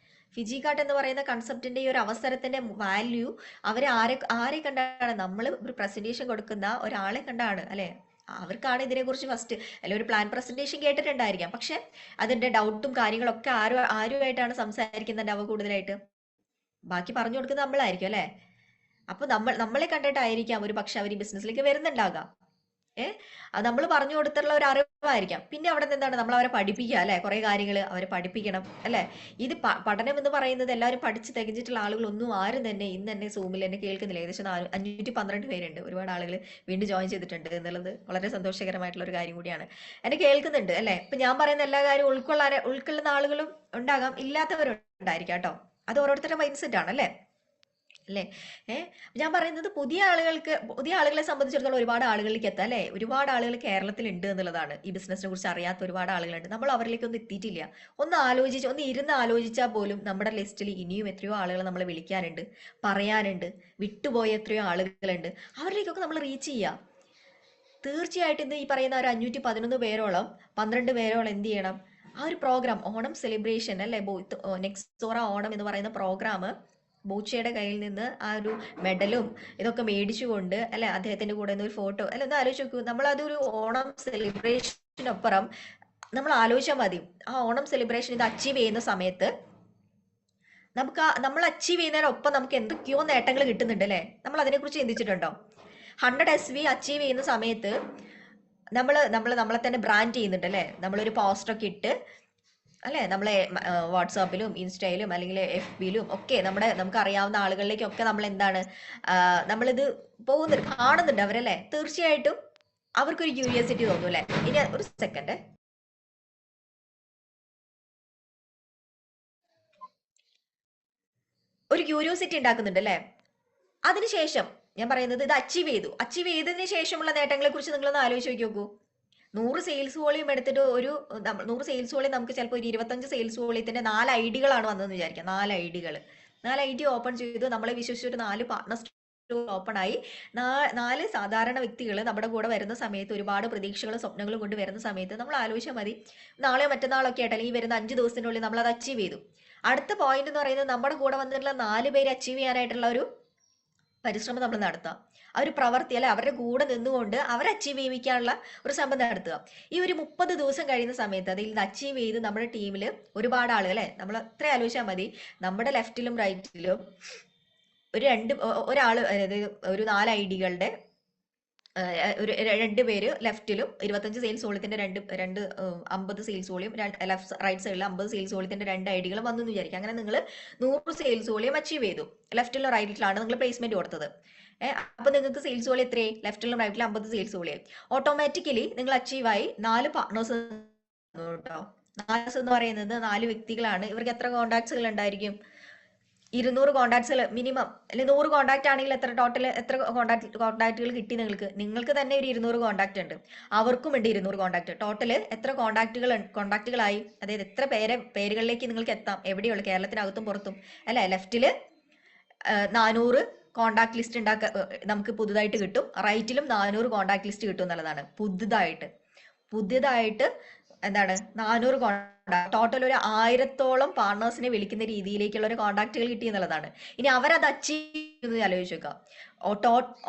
ഫിജിക്കാർട്ട് എന്ന് പറയുന്ന കൺസെപ്റ്റിന്റെ ഈ ഒരു അവസരത്തിന്റെ വാല്യൂ ആരെ കണ്ടാണ്, നമ്മൾ ഒരു പ്രസന്റേഷൻ കൊടുക്കുന്ന ഒരാളെ കണ്ടാണ് അല്ലെ. അവർക്കാണ് ഇതിനെക്കുറിച്ച് ഫസ്റ്റ് അല്ലെ ഒരു പ്ലാൻ പ്രസന്റേഷൻ കേട്ടിട്ടുണ്ടായിരിക്കാം, പക്ഷെ അതിന്റെ ഡൗട്ടും കാര്യങ്ങളൊക്കെ ആരുമായിട്ടാണ് സംസാരിക്കുന്നുണ്ടാവുക കൂടുതലായിട്ട്, ബാക്കി പറഞ്ഞു കൊടുക്കുന്നത് നമ്മളായിരിക്കും അല്ലെ. അപ്പൊ നമ്മളെ കണ്ടിട്ടായിരിക്കാം ഒരു പക്ഷെ അവർ ഈ ബിസിനസ്സിലേക്ക് വരുന്നുണ്ടാകാം. അത് നമ്മൾ പറഞ്ഞു കൊടുത്തിട്ടുള്ള ഒരു അറിവായിരിക്കാം. പിന്നെ അവിടെ നിന്ന് എന്താണ്, നമ്മൾ അവരെ പഠിപ്പിക്കുക അല്ലെ, കുറെ കാര്യങ്ങൾ അവരെ പഠിപ്പിക്കണം അല്ലെ. ഇത് പഠനം എന്ന് പറയുന്നത് എല്ലാവരും പഠിച്ച് തികഞ്ഞിട്ടുള്ള ആളുകളൊന്നും ആരും തന്നെ ഇന്ന് തന്നെ സൂമിൽ എന്നെ കേൾക്കുന്നില്ല. ഏകദേശം 512 പേരുണ്ട്, ഒരുപാട് ആളുകൾ വീണ്ടും ജോയിൻ ചെയ്തിട്ടുണ്ട് എന്നുള്ളത് വളരെ സന്തോഷകരമായിട്ടുള്ള ഒരു കാര്യം കൂടിയാണ്. എന്നെ കേൾക്കുന്നുണ്ട് അല്ലെ. ഇപ്പൊ ഞാൻ പറയുന്ന എല്ലാ കാര്യവും ഉൾക്കൊള്ളുന്ന ആളുകളും ഉണ്ടാകാം, ഇല്ലാത്തവരുണ്ടായിരിക്കാം കേട്ടോ. അത് ഓരോരുത്തരുടെ മൈൻഡ് സെറ്റ് ആണ് അല്ലെ. അല്ലേ. ഞാൻ പറയുന്നത് പുതിയ ആളുകളെ സംബന്ധിച്ചിടത്തോളം ഒരുപാട് ആളുകളിലേക്ക് എത്താം അല്ലെ. ഒരുപാട് ആളുകൾ കേരളത്തിൽ ഉണ്ട് എന്നുള്ളതാണ്. ഈ ബിസിനസിനെ കുറിച്ച് അറിയാത്ത ഒരുപാട് ആളുകളുണ്ട്. നമ്മൾ അവരിലേക്കൊന്നും എത്തിയിട്ടില്ല. ഒന്ന് ഇരുന്ന് ആലോചിച്ചാൽ പോലും നമ്മുടെ ലിസ്റ്റിൽ ഇനിയും എത്രയോ ആളുകൾ നമ്മൾ വിളിക്കാനുണ്ട്, പറയാനുണ്ട്, വിട്ടുപോയ എത്രയോ ആളുകളുണ്ട്. അവരിലേക്കൊക്കെ നമ്മൾ റീച്ച് ചെയ്യാം. തീർച്ചയായിട്ടും ഇന്ന് ഈ പറയുന്ന ഒരു 511 പേരോളം 12 പേരോളം എന്ത് ചെയ്യണം, ആ ഒരു പ്രോഗ്രാം ഓണം സെലിബ്രേഷൻ അല്ലെ, നെക്സോറ ഓണം എന്ന് പറയുന്ന പ്രോഗ്രാം ബോച്ചയുടെ കയ്യിൽ നിന്ന് ആ ഒരു മെഡലും ഇതൊക്കെ മേടിച്ചുകൊണ്ട് അല്ലെ, അദ്ദേഹത്തിന്റെ കൂടെ ഒരു ഫോട്ടോ അല്ലെ, ഒന്ന് ആലോചിച്ച് നോക്കൂ. നമ്മളതൊരു ഓണം സെലിബ്രേഷനൊപ്പുറം നമ്മൾ ആലോചിച്ചാൽ മതി. ആ ഓണം സെലിബ്രേഷൻ ഇത് അച്ചീവ് ചെയ്യുന്ന സമയത്ത് നമ്മൾ അച്ചീവ് ചെയ്യുന്നതിനൊപ്പം നമുക്ക് എന്തൊക്കെയോ നേട്ടങ്ങൾ കിട്ടുന്നുണ്ട് അല്ലെ. നമ്മൾ അതിനെക്കുറിച്ച് ചിന്തിച്ചിട്ടുണ്ടോ? 100 SV അച്ചീവ് ചെയ്യുന്ന സമയത്ത് നമ്മളെ തന്നെ ബ്രാൻഡ് ചെയ്യുന്നുണ്ട് അല്ലെ. നമ്മളൊരു പോസ്റ്ററൊക്കെ ഇട്ട് അല്ലെ, നമ്മളെ വാട്സാപ്പിലും ഇൻസ്റ്റയിലും അല്ലെങ്കിൽ FB-ലും ഒക്കെ നമുക്ക് അറിയാവുന്ന ആളുകളിലേക്കൊക്കെ നമ്മൾ എന്താണ് നമ്മളിത് കാണുന്നുണ്ട് അവരല്ലേ. തീർച്ചയായിട്ടും അവർക്കൊരു ക്യൂരിയോസിറ്റി തോന്നും അല്ലെ. ഇനി ഒരു സെക്കൻഡ്, ഒരു ക്യൂരിയോസിറ്റി ഉണ്ടാക്കുന്നുണ്ട് അല്ലേ? അതിനുശേഷം ഞാൻ പറയുന്നത് ഇത് അച്ചീവ് ചെയ്തതിന് ശേഷമുള്ള നേട്ടങ്ങളെ കുറിച്ച് നിങ്ങളൊന്ന് ആലോചിച്ച് നോക്കി നോക്കൂ. 100 സെയിൽസ് വോളിയം എടുത്തിട്ട് 100 സെയിൽസ് വോളിയം നമുക്ക് ചിലപ്പോൾ ഒരു 25 സെയിൽസ് വോളിയത്തിന്റെ 4 ഐഡികളാണ് വന്നതെന്ന് വിചാരിക്കാം. 4 ഐഡികൾ 4 ഐഡി ഓപ്പൺ ചെയ്തു, നമ്മളെ വിശ്വസിച്ചൊരു 4 പാർട്ട്നർ ഓപ്പൺ ആയി. 4 സാധാരണ വ്യക്തികൾ നമ്മുടെ കൂടെ വരുന്ന സമയത്ത് ഒരുപാട് പ്രതീക്ഷകളും സ്വപ്നങ്ങളും കൊണ്ട് വരുന്ന സമയത്ത് നമ്മൾ ആലോചിച്ചാൽ മതി, നാളെയോ മറ്റന്നാളൊക്കെ ആയിട്ട് അല്ലെങ്കിൽ ഈ വരുന്ന 5 ദിവസത്തിനുള്ളിൽ നമ്മൾ അത് അച്ചീവ് ചെയ്തു. അടുത്ത പോയിന്റ് എന്ന് പറയുന്നത് നമ്മുടെ കൂടെ വന്നിട്ടുള്ള 4 പേര് അച്ചീവ് ചെയ്യാനായിട്ടുള്ള ഒരു പരിശ്രമം നമ്മൾ നടത്താം. ആ ഒരു പ്രവൃത്തി അല്ലെ, അവരുടെ കൂടെ നിന്നുകൊണ്ട് അവരെ അച്ചീവ് ചെയ്യിക്കാനുള്ള ഒരു സംഭവം നടത്തുക. ഈ ഒരു 30 ദിവസം കഴിയുന്ന സമയത്ത് അതിൽ നിന്ന് അച്ചീവ് ചെയ്ത് നമ്മുടെ ടീമിൽ ഒരുപാട് ആളുകൾ അല്ലെ, നമ്മൾ അത്ര ആലോചിച്ചാൽ മതി, നമ്മുടെ ലെഫ്റ്റിലും റൈറ്റിലും ഒരാൾ, അതായത് ഒരു 4 ഐഡികളുടെ ഒരു 2 പേര് ലെഫ്റ്റിലും 25 സെയിൽസ് വോളിയത്തിന്റെ 50 സെയിൽസ് വോളിയം, റൈറ്റ് സൈഡിൽ 50 സെയിൽസ് വോളിയത്തിന്റെ 2 ഐഡികളും വന്നു എന്ന് വിചാരിക്കും. അങ്ങനെ നിങ്ങൾ 100 സെയിൽസ് വോളിയം അച്ചീവ് ചെയ്തു. ലെഫ്റ്റിലും റൈറ്റിലാണ് നിങ്ങൾ പ്ലേസ്മെന്റ് കൊടുത്തത്. അപ്പൊ നിങ്ങൾക്ക് സെയിൽസ് വോളിയം എത്രയായി? ലെഫ്റ്റിലും റൈറ്റിലും 50 സെയിൽസ് വോളിയം. ഓട്ടോമാറ്റിക്കലി നിങ്ങൾ അച്ചീവായി 4 പാർട്ട്നേഴ്സ് കേട്ടോ. 4 എന്ന് പറയുന്നത് 4 വ്യക്തികളാണ്. ഇവർക്ക് എത്ര കോൺടാക്ട്സുകൾ ഉണ്ടായിരിക്കും? 200 കോൺടാക്ട്സുകൾ മിനിമം, അല്ലെങ്കിൽ 100 കോൺടാക്ട് ആണെങ്കിൽ എത്ര കോൺടാക്റ്റുകൾ കിട്ടി? നിങ്ങൾക്ക് തന്നെ ഒരു 200 കോൺടാക്ട് ഉണ്ട്, അവർക്കും ഉണ്ട് 200 കോൺടാക്ട്. ടോട്ടല് എത്ര കോൺടാക്റ്റുകളായി? അതായത് എത്ര പേരുകളിലേക്ക് നിങ്ങൾക്ക് എത്താം? എവിടെയുള്ള കേരളത്തിനകത്തും പുറത്തും അല്ലെ? ലെഫ്റ്റില് 400 കോൺടാക്ട് ലിസ്റ്റ് നമുക്ക് പുതുതായിട്ട് കിട്ടും. റൈറ്റിലും 400 കോൺടാക്ട് ലിസ്റ്റ് കിട്ടും എന്നുള്ളതാണ്. പുതിയതായിട്ട് എന്താണ് 400 കോൺടാക്ട്, ടോട്ടൽ ഒരു 1000-ഓളം പാർട്ട്നേഴ്സിനെ വിളിക്കുന്ന രീതിയിലേക്കുള്ള ഒരു കോൺടാക്റ്റുകൾ കിട്ടി എന്നുള്ളതാണ്. ഇനി അവരത് അച്ചീവ് ആലോചിച്ച് നോക്കാം.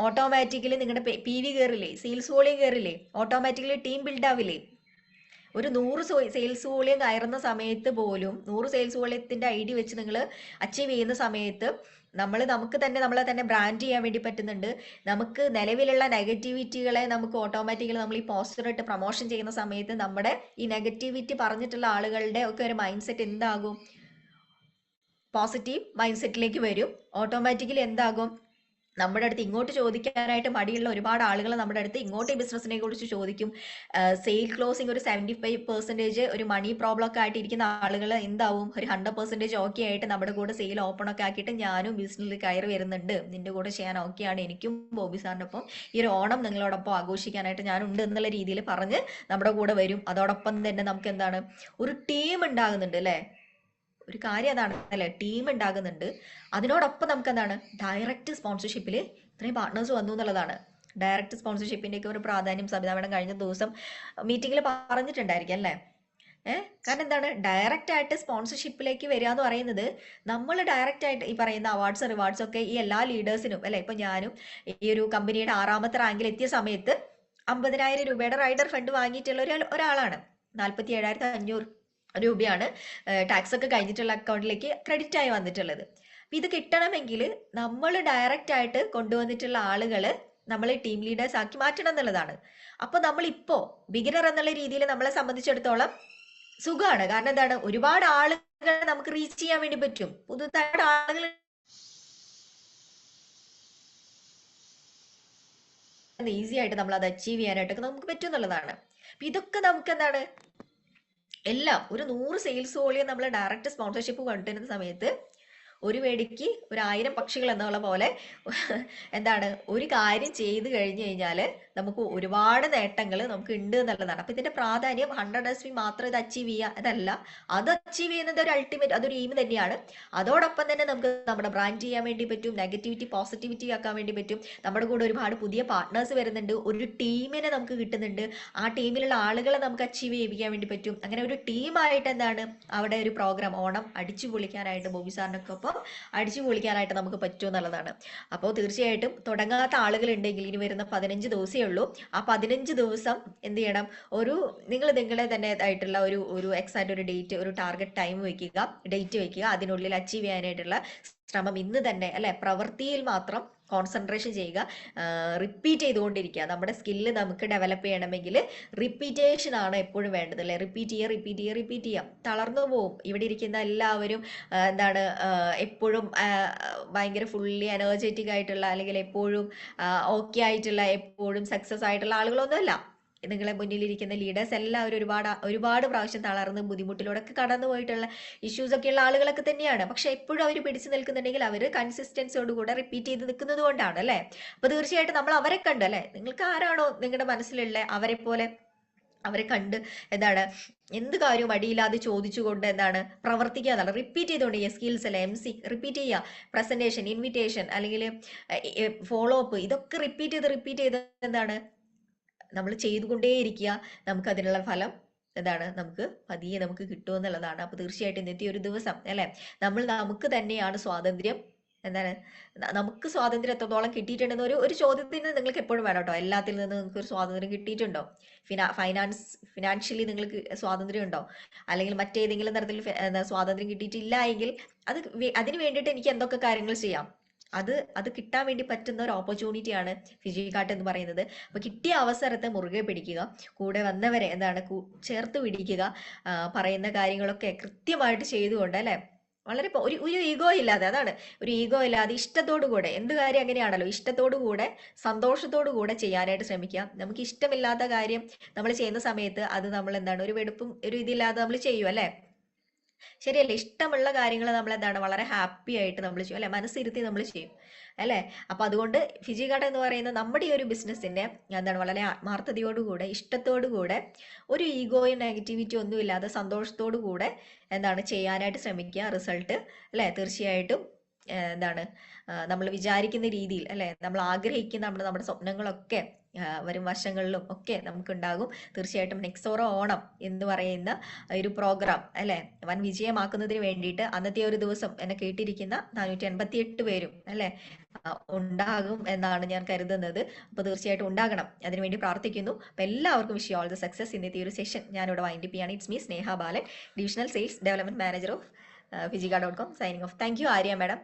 ഓട്ടോമാറ്റിക്കലി നിങ്ങളുടെ PV കയറില്ലേ, സെയിൽസ് വോളിയം കയറില്ലേ, ഓട്ടോമാറ്റിക്കലി ടീം ബിൽഡ് ആവില്ലേ? ഒരു 100 സെയിൽസ് വോളിയം കയറുന്ന സമയത്ത് പോലും 100 സെയിൽസ് വോളിയത്തിന്റെ ID വെച്ച് നിങ്ങൾ അച്ചീവ് ചെയ്യുന്ന സമയത്ത് നമുക്ക് തന്നെ നമ്മളെ തന്നെ ബ്രാൻഡ് ചെയ്യാൻ വേണ്ടി പറ്റുന്നുണ്ട്. നമുക്ക് നിലവിലുള്ള നെഗറ്റിവിറ്റികളെ നമുക്ക് ഓട്ടോമാറ്റിക്കലി നമ്മൾ ഈ പോസ്റ്റർ ഇട്ട് പ്രൊമോഷൻ ചെയ്യുന്ന സമയത്ത് നമ്മുടെ ഈ നെഗറ്റിവിറ്റി പറഞ്ഞിട്ടുള്ള ആളുകളുടെ ഒക്കെ ഒരു മൈൻഡ് സെറ്റ് എന്താകും? പോസിറ്റീവ് മൈൻഡ് സെറ്റിലേക്ക് വരും. ഓട്ടോമാറ്റിക്കലി എന്താകും? നമ്മുടെ അടുത്ത് ഇങ്ങോട്ട് ചോദിക്കാനായിട്ട് മടിയുള്ള ഒരുപാട് ആളുകൾ നമ്മുടെ അടുത്ത് ഇങ്ങോട്ട് ഈ ബിസിനസിനെ കുറിച്ച് ചോദിക്കും. സെയിൽ ക്ലോസിംഗ് ഒരു 75% ഒരു മണി പ്രോബ്ലം ഒക്കെ ആയിട്ട് ഇരിക്കുന്ന ആളുകൾ എന്താവും? ഒരു 100% ഓക്കെ ആയിട്ട് നമ്മുടെ കൂടെ സെയിൽ ഓപ്പൺ ഒക്കെ ആക്കിയിട്ട് ഞാനും ബിസിനസ്സിൽ കയറി വരുന്നുണ്ട്, നിന്റെ കൂടെ ചെയ്യാൻ ഓക്കെയാണ്, എനിക്കും ബോബി സാറിൻ്റെ ഒപ്പം ഈ ഒരു ഓണം നിങ്ങളോടൊപ്പം ആഘോഷിക്കാനായിട്ട് ഞാനുണ്ട് എന്നുള്ള രീതിയിൽ പറഞ്ഞ് നമ്മുടെ കൂടെ വരും. അതോടൊപ്പം തന്നെ നമുക്ക് എന്താണ്? ഒരു ടീം ഉണ്ടാകുന്നുണ്ട് അല്ലേ? ഒരു കാര്യം അതാണ് അല്ലെ, ടീം ഉണ്ടാകുന്നുണ്ട്. അതിനോടൊപ്പം നമുക്ക് എന്താണ്? ഡയറക്റ്റ് സ്പോൺസർഷിപ്പിൽ ഇത്രയും പാർട്ട്നേഴ്സ് വന്നു എന്നുള്ളതാണ്. ഡയറക്റ്റ് സ്പോൺസർഷിപ്പിന്റെ ഒക്കെ ഒരു പ്രാധാന്യം സബിത മാഡം കഴിഞ്ഞ ദിവസം മീറ്റിംഗിൽ പറഞ്ഞിട്ടുണ്ടായിരിക്കും അല്ലേ? കാരണം എന്താണ്? ഡയറക്റ്റ് ആയിട്ട് സ്പോൺസർഷിപ്പിലേക്ക് വരിക എന്ന് പറയുന്നത്, നമ്മൾ ഡയറക്റ്റ് ആയിട്ട് ഈ പറയുന്ന അവാർഡ്സ് റിവാർഡ്സ് ഒക്കെ ഈ എല്ലാ ലീഡേഴ്സിനും അല്ലെ, ഇപ്പൊ ഞാനും ഈ ഒരു കമ്പനിയുടെ 6ാമത്തെ റാങ്കിൽ എത്തിയ സമയത്ത് 50,000 രൂപയുടെ റൈഡർ ഫണ്ട് വാങ്ങിയിട്ടുള്ള ഒരാളാണ്. 47,500 രൂപയാണ് ടാക്സ് ഒക്കെ കഴിഞ്ഞിട്ടുള്ള അക്കൗണ്ടിലേക്ക് ക്രെഡിറ്റ് ആയി വന്നിട്ടുള്ളത്. അപ്പൊ ഇത് കിട്ടണമെങ്കിൽ നമ്മൾ ഡയറക്റ്റ് ആയിട്ട് കൊണ്ടുവന്നിട്ടുള്ള ആളുകള് നമ്മളെ ടീം ലീഡേഴ്സ് ആക്കി മാറ്റണം എന്നുള്ളതാണ്. അപ്പൊ നമ്മളിപ്പോ ബിഗിനർ എന്നുള്ള രീതിയിൽ നമ്മളെ സംബന്ധിച്ചിടത്തോളം സുഖമാണ്. കാരണം എന്താണ്? ഒരുപാട് ആളുകളെ നമുക്ക് റീച്ച് ചെയ്യാൻ വേണ്ടി പറ്റും. പുതുതായിട്ട് ആളുകൾ ഈസി ആയിട്ട് നമ്മൾ അത് അച്ചീവ് ചെയ്യാനായിട്ടൊക്കെ നമുക്ക് പറ്റും എന്നുള്ളതാണ്. അപ്പൊ ഇതൊക്കെ നമുക്ക് എന്താണ്? എല്ലാം ഒരു 100 സെയിൽസ് വോളിയം നമ്മൾ ഡയറക്റ്റ് സ്പോൺസർഷിപ്പ് കൊണ്ടുവരുന്ന സമയത്ത് ഒരു വെടിക്ക് 1000 പക്ഷികൾ എന്നുള്ള പോലെ എന്താണ്? ഒരു കാര്യം ചെയ്തു കഴിഞ്ഞു കഴിഞ്ഞാൽ നമുക്ക് ഒരുപാട് നേട്ടങ്ങൾ നമുക്ക് ഉണ്ട് എന്നുള്ളതാണ്. അപ്പൊ ഇതിന്റെ പ്രാധാന്യം 100 SP മാത്രം ഇത് അച്ചീവ് ചെയ്യുക അതല്ല, അത് അച്ചീവ് ചെയ്യുന്നത് ഒരു അൾട്ടിമേറ്റ്, അതൊരു എയിം തന്നെയാണ്. അതോടൊപ്പം തന്നെ നമുക്ക് നമ്മുടെ ബ്രാൻഡ് ചെയ്യാൻ വേണ്ടി പറ്റും, നെഗറ്റിവിറ്റി പോസിറ്റിവിറ്റി ആക്കാൻ വേണ്ടി പറ്റും. നമ്മുടെ കൂടെ ഒരുപാട് പുതിയ പാർട്ട്നേഴ്സ് വരുന്നുണ്ട്, ഒരു ടീമിനെ നമുക്ക് കിട്ടുന്നുണ്ട്, ആ ടീമിലുള്ള ആളുകളെ നമുക്ക് അച്ചീവ് ചെയ്യിപ്പിക്കാൻ വേണ്ടി പറ്റും. അങ്ങനെ ഒരു ടീമായിട്ട് എന്താണ് അവിടെ ഒരു പ്രോഗ്രാം ഓണം അടിച്ചു പൊളിക്കാനായിട്ട് ബോബി സാറിനൊക്കെ ഒപ്പം അടിച്ചു പൊളിക്കാനായിട്ട് നമുക്ക് പറ്റും എന്നുള്ളതാണ്. അപ്പോൾ തീർച്ചയായിട്ടും തുടങ്ങാത്ത ആളുകൾ ഉണ്ടെങ്കിൽ ഇനി വരുന്ന 15 ദിവസമേ ഉള്ളൂ. ആ 15 ദിവസം എന്ത് ചെയ്യണം? നിങ്ങളെ തന്നെ ആയിട്ടുള്ള ഒരു എക്സാക്ട് ഒരു ഡേറ്റ്, ഒരു ടാർഗറ്റ് ടൈം ഡേറ്റ് വെക്കുക. അതിനുള്ളിൽ അച്ചീവ് ചെയ്യാനായിട്ടുള്ള ശ്രമം ഇന്ന് തന്നെ അല്ലെ, പ്രവൃത്തിയിൽ മാത്രം കോൺസെൻട്രേഷൻ ചെയ്യുക, റിപ്പീറ്റ് ചെയ്തുകൊണ്ടിരിക്കുക. നമ്മുടെ സ്കില്ല് നമുക്ക് ഡെവലപ്പ് ചെയ്യണമെങ്കിൽ റിപ്പീറ്റേഷൻ ആണ് എപ്പോഴും വേണ്ടത് അല്ലെ. റിപ്പീറ്റ് ചെയ്യാം, തളർന്നു പോവും. ഇവിടെ ഇരിക്കുന്ന എല്ലാവരും എന്താണ് എപ്പോഴും ഭയങ്കര ഫുള്ളി എനർജറ്റിക് ആയിട്ടുള്ള അല്ലെങ്കിൽ എപ്പോഴും ഓക്കെ ആയിട്ടുള്ള എപ്പോഴും സക്സസ് ആയിട്ടുള്ള ആളുകളൊന്നുമല്ല. നിങ്ങളെ മുന്നിലിരിക്കുന്ന ലീഡേഴ്സ് എല്ലാവരും ഒരുപാട് ഒരുപാട് പ്രാവശ്യം തളർന്ന് ബുദ്ധിമുട്ടിലൂടെ ഒക്കെ കടന്നു പോയിട്ടുള്ള ഇഷ്യൂസ് ഒക്കെ ഉള്ള ആളുകളൊക്കെ തന്നെയാണ്. പക്ഷെ എപ്പോഴും അവർ പിടിച്ചു നിൽക്കുന്നുണ്ടെങ്കിൽ അവർ കൺസിസ്റ്റൻസിയോട് കൂടെ റിപ്പീറ്റ് ചെയ്ത് നിൽക്കുന്നത് കൊണ്ടാണ് അല്ലേ. അപ്പൊ തീർച്ചയായിട്ടും നമ്മൾ അവരെ കണ്ട് അല്ലെ, നിങ്ങൾക്ക് ആരാണോ നിങ്ങളുടെ മനസ്സിലുള്ള അവരെ പോലെ അവരെ കണ്ട് എന്താണ് എന്ത് കാര്യവും അടിയില്ലാതെ ചോദിച്ചുകൊണ്ട് എന്താണ് പ്രവർത്തിക്കുക എന്താണ് റിപ്പീറ്റ് ചെയ്തുകൊണ്ട് ഈ സ്കിൽസ് അല്ലെ MC റിപ്പീറ്റ് ചെയ്യുക, പ്രസന്റേഷൻ, ഇൻവിറ്റേഷൻ അല്ലെങ്കിൽ ഫോളോ അപ്പ്, ഇതൊക്കെ റിപ്പീറ്റ് ചെയ്ത് എന്താണ് നമ്മൾ ചെയ്തുകൊണ്ടേയിരിക്കുക. നമുക്ക് അതിനുള്ള ഫലം എന്താണ് നമുക്ക് പതിയെ നമുക്ക് കിട്ടുമെന്നുള്ളതാണ്. അപ്പൊ തീർച്ചയായിട്ടും ഇന്നത്തെ ഒരു ദിവസം അല്ലെ നമുക്ക് തന്നെയാണ് സ്വാതന്ത്ര്യം, എന്താണ് നമുക്ക് സ്വാതന്ത്ര്യം എത്രത്തോളം കിട്ടിയിട്ടുണ്ടെന്ന് ഒരു ചോദ്യത്തിന് നിങ്ങൾക്ക് എപ്പോഴും വേണം കേട്ടോ. എല്ലാത്തിൽ നിന്ന് നിങ്ങൾക്ക് ഒരു സ്വാതന്ത്ര്യം കിട്ടിയിട്ടുണ്ടോ? ഫിനാൻഷ്യലി നിങ്ങൾക്ക് സ്വാതന്ത്ര്യം ഉണ്ടോ? അല്ലെങ്കിൽ മറ്റേതെങ്കിലും തരത്തിൽ സ്വാതന്ത്ര്യം കിട്ടിയിട്ടില്ല എങ്കിൽ അതിന് വേണ്ടിയിട്ട് എനിക്ക് എന്തൊക്കെ കാര്യങ്ങൾ ചെയ്യാം, അത് കിട്ടാൻ വേണ്ടി പറ്റുന്ന ഒരു ഓപ്പർച്യൂണിറ്റിയാണ് ഫിജി കാർട്ട് എന്ന് പറയുന്നത്. അപ്പൊ കിട്ടിയ അവസരത്തെ മുറുകെ പിടിക്കുക, കൂടെ വന്നവരെ എന്താണ് ചേർത്ത് പിടിക്കുക, പറയുന്ന കാര്യങ്ങളൊക്കെ കൃത്യമായിട്ട് ചെയ്തുകൊണ്ട് അല്ലെ വളരെ ഒരു ഈഗോ ഇല്ലാതെ, അതാണ് ഒരു ഈഗോ ഇല്ലാതെ ഇഷ്ടത്തോടു കൂടെ, എന്ത് കാര്യം അങ്ങനെയാണല്ലോ, ഇഷ്ടത്തോടു കൂടെ സന്തോഷത്തോടു കൂടെ ചെയ്യാനായിട്ട് ശ്രമിക്കുക. നമുക്ക് ഇഷ്ടമില്ലാത്ത കാര്യം നമ്മൾ ചെയ്യുന്ന സമയത്ത് അത് നമ്മൾ എന്താണ് ഒരു വെടുപ്പും ഒരു ഇതില്ലാതെ നമ്മൾ ചെയ്യും അല്ലെ, ശരിയല്ലേ. ഇഷ്ടമുള്ള കാര്യങ്ങൾ നമ്മൾ എന്താണ് വളരെ ഹാപ്പി ആയിട്ട് നമ്മൾ ചെയ്യും അല്ലെ, മനസ്സിരുത്തി നമ്മൾ ചെയ്യും അല്ലെ. അപ്പൊ അതുകൊണ്ട് ഫിജി കട എന്ന് പറയുന്ന നമ്മുടെ ഈ ഒരു ബിസിനസ്സിന്റെ എന്താണ് വളരെ ആത്മാർത്ഥതയോടുകൂടെ ഇഷ്ടത്തോടുകൂടെ ഒരു ഈഗോയും നെഗറ്റിവിറ്റി ഒന്നും ഇല്ലാതെ സന്തോഷത്തോടു കൂടെ എന്താണ് ചെയ്യാനായിട്ട് ശ്രമിക്കുക. റിസൾട്ട് അല്ലെ തീർച്ചയായിട്ടും എന്താണ് നമ്മൾ വിചാരിക്കുന്ന രീതിയിൽ അല്ലെ, നമ്മൾ ആഗ്രഹിക്കുന്ന നമ്മുടെ സ്വപ്നങ്ങളൊക്കെ വരും വർഷങ്ങളിലും ഒക്കെ നമുക്കുണ്ടാകും. തീർച്ചയായിട്ടും നെക്സോറോ ഓണം എന്ന് പറയുന്ന ഒരു പ്രോഗ്രാം അല്ലെ വൻ വിജയമാക്കുന്നതിന് വേണ്ടിയിട്ട് അന്നത്തെ ഒരു ദിവസം എന്നെ കേട്ടിരിക്കുന്ന 488 പേരും അല്ലെ ഉണ്ടാകും എന്നാണ് ഞാൻ കരുതുന്നത്. അപ്പൊ തീർച്ചയായിട്ടും ഉണ്ടാകണം, അതിനുവേണ്ടി പ്രാർത്ഥിക്കുന്നു. അപ്പൊ എല്ലാവർക്കും wish you all the success. ഇന്നത്തെ ഒരു സെഷൻ ഞാനിവിടെ വൈൻഡ് അപ്പ് ചെയ്യാണ്. It's me Sneha Balan, divisional sales development manager of ഫിജിക.com, signing off. Thank you Arya madam.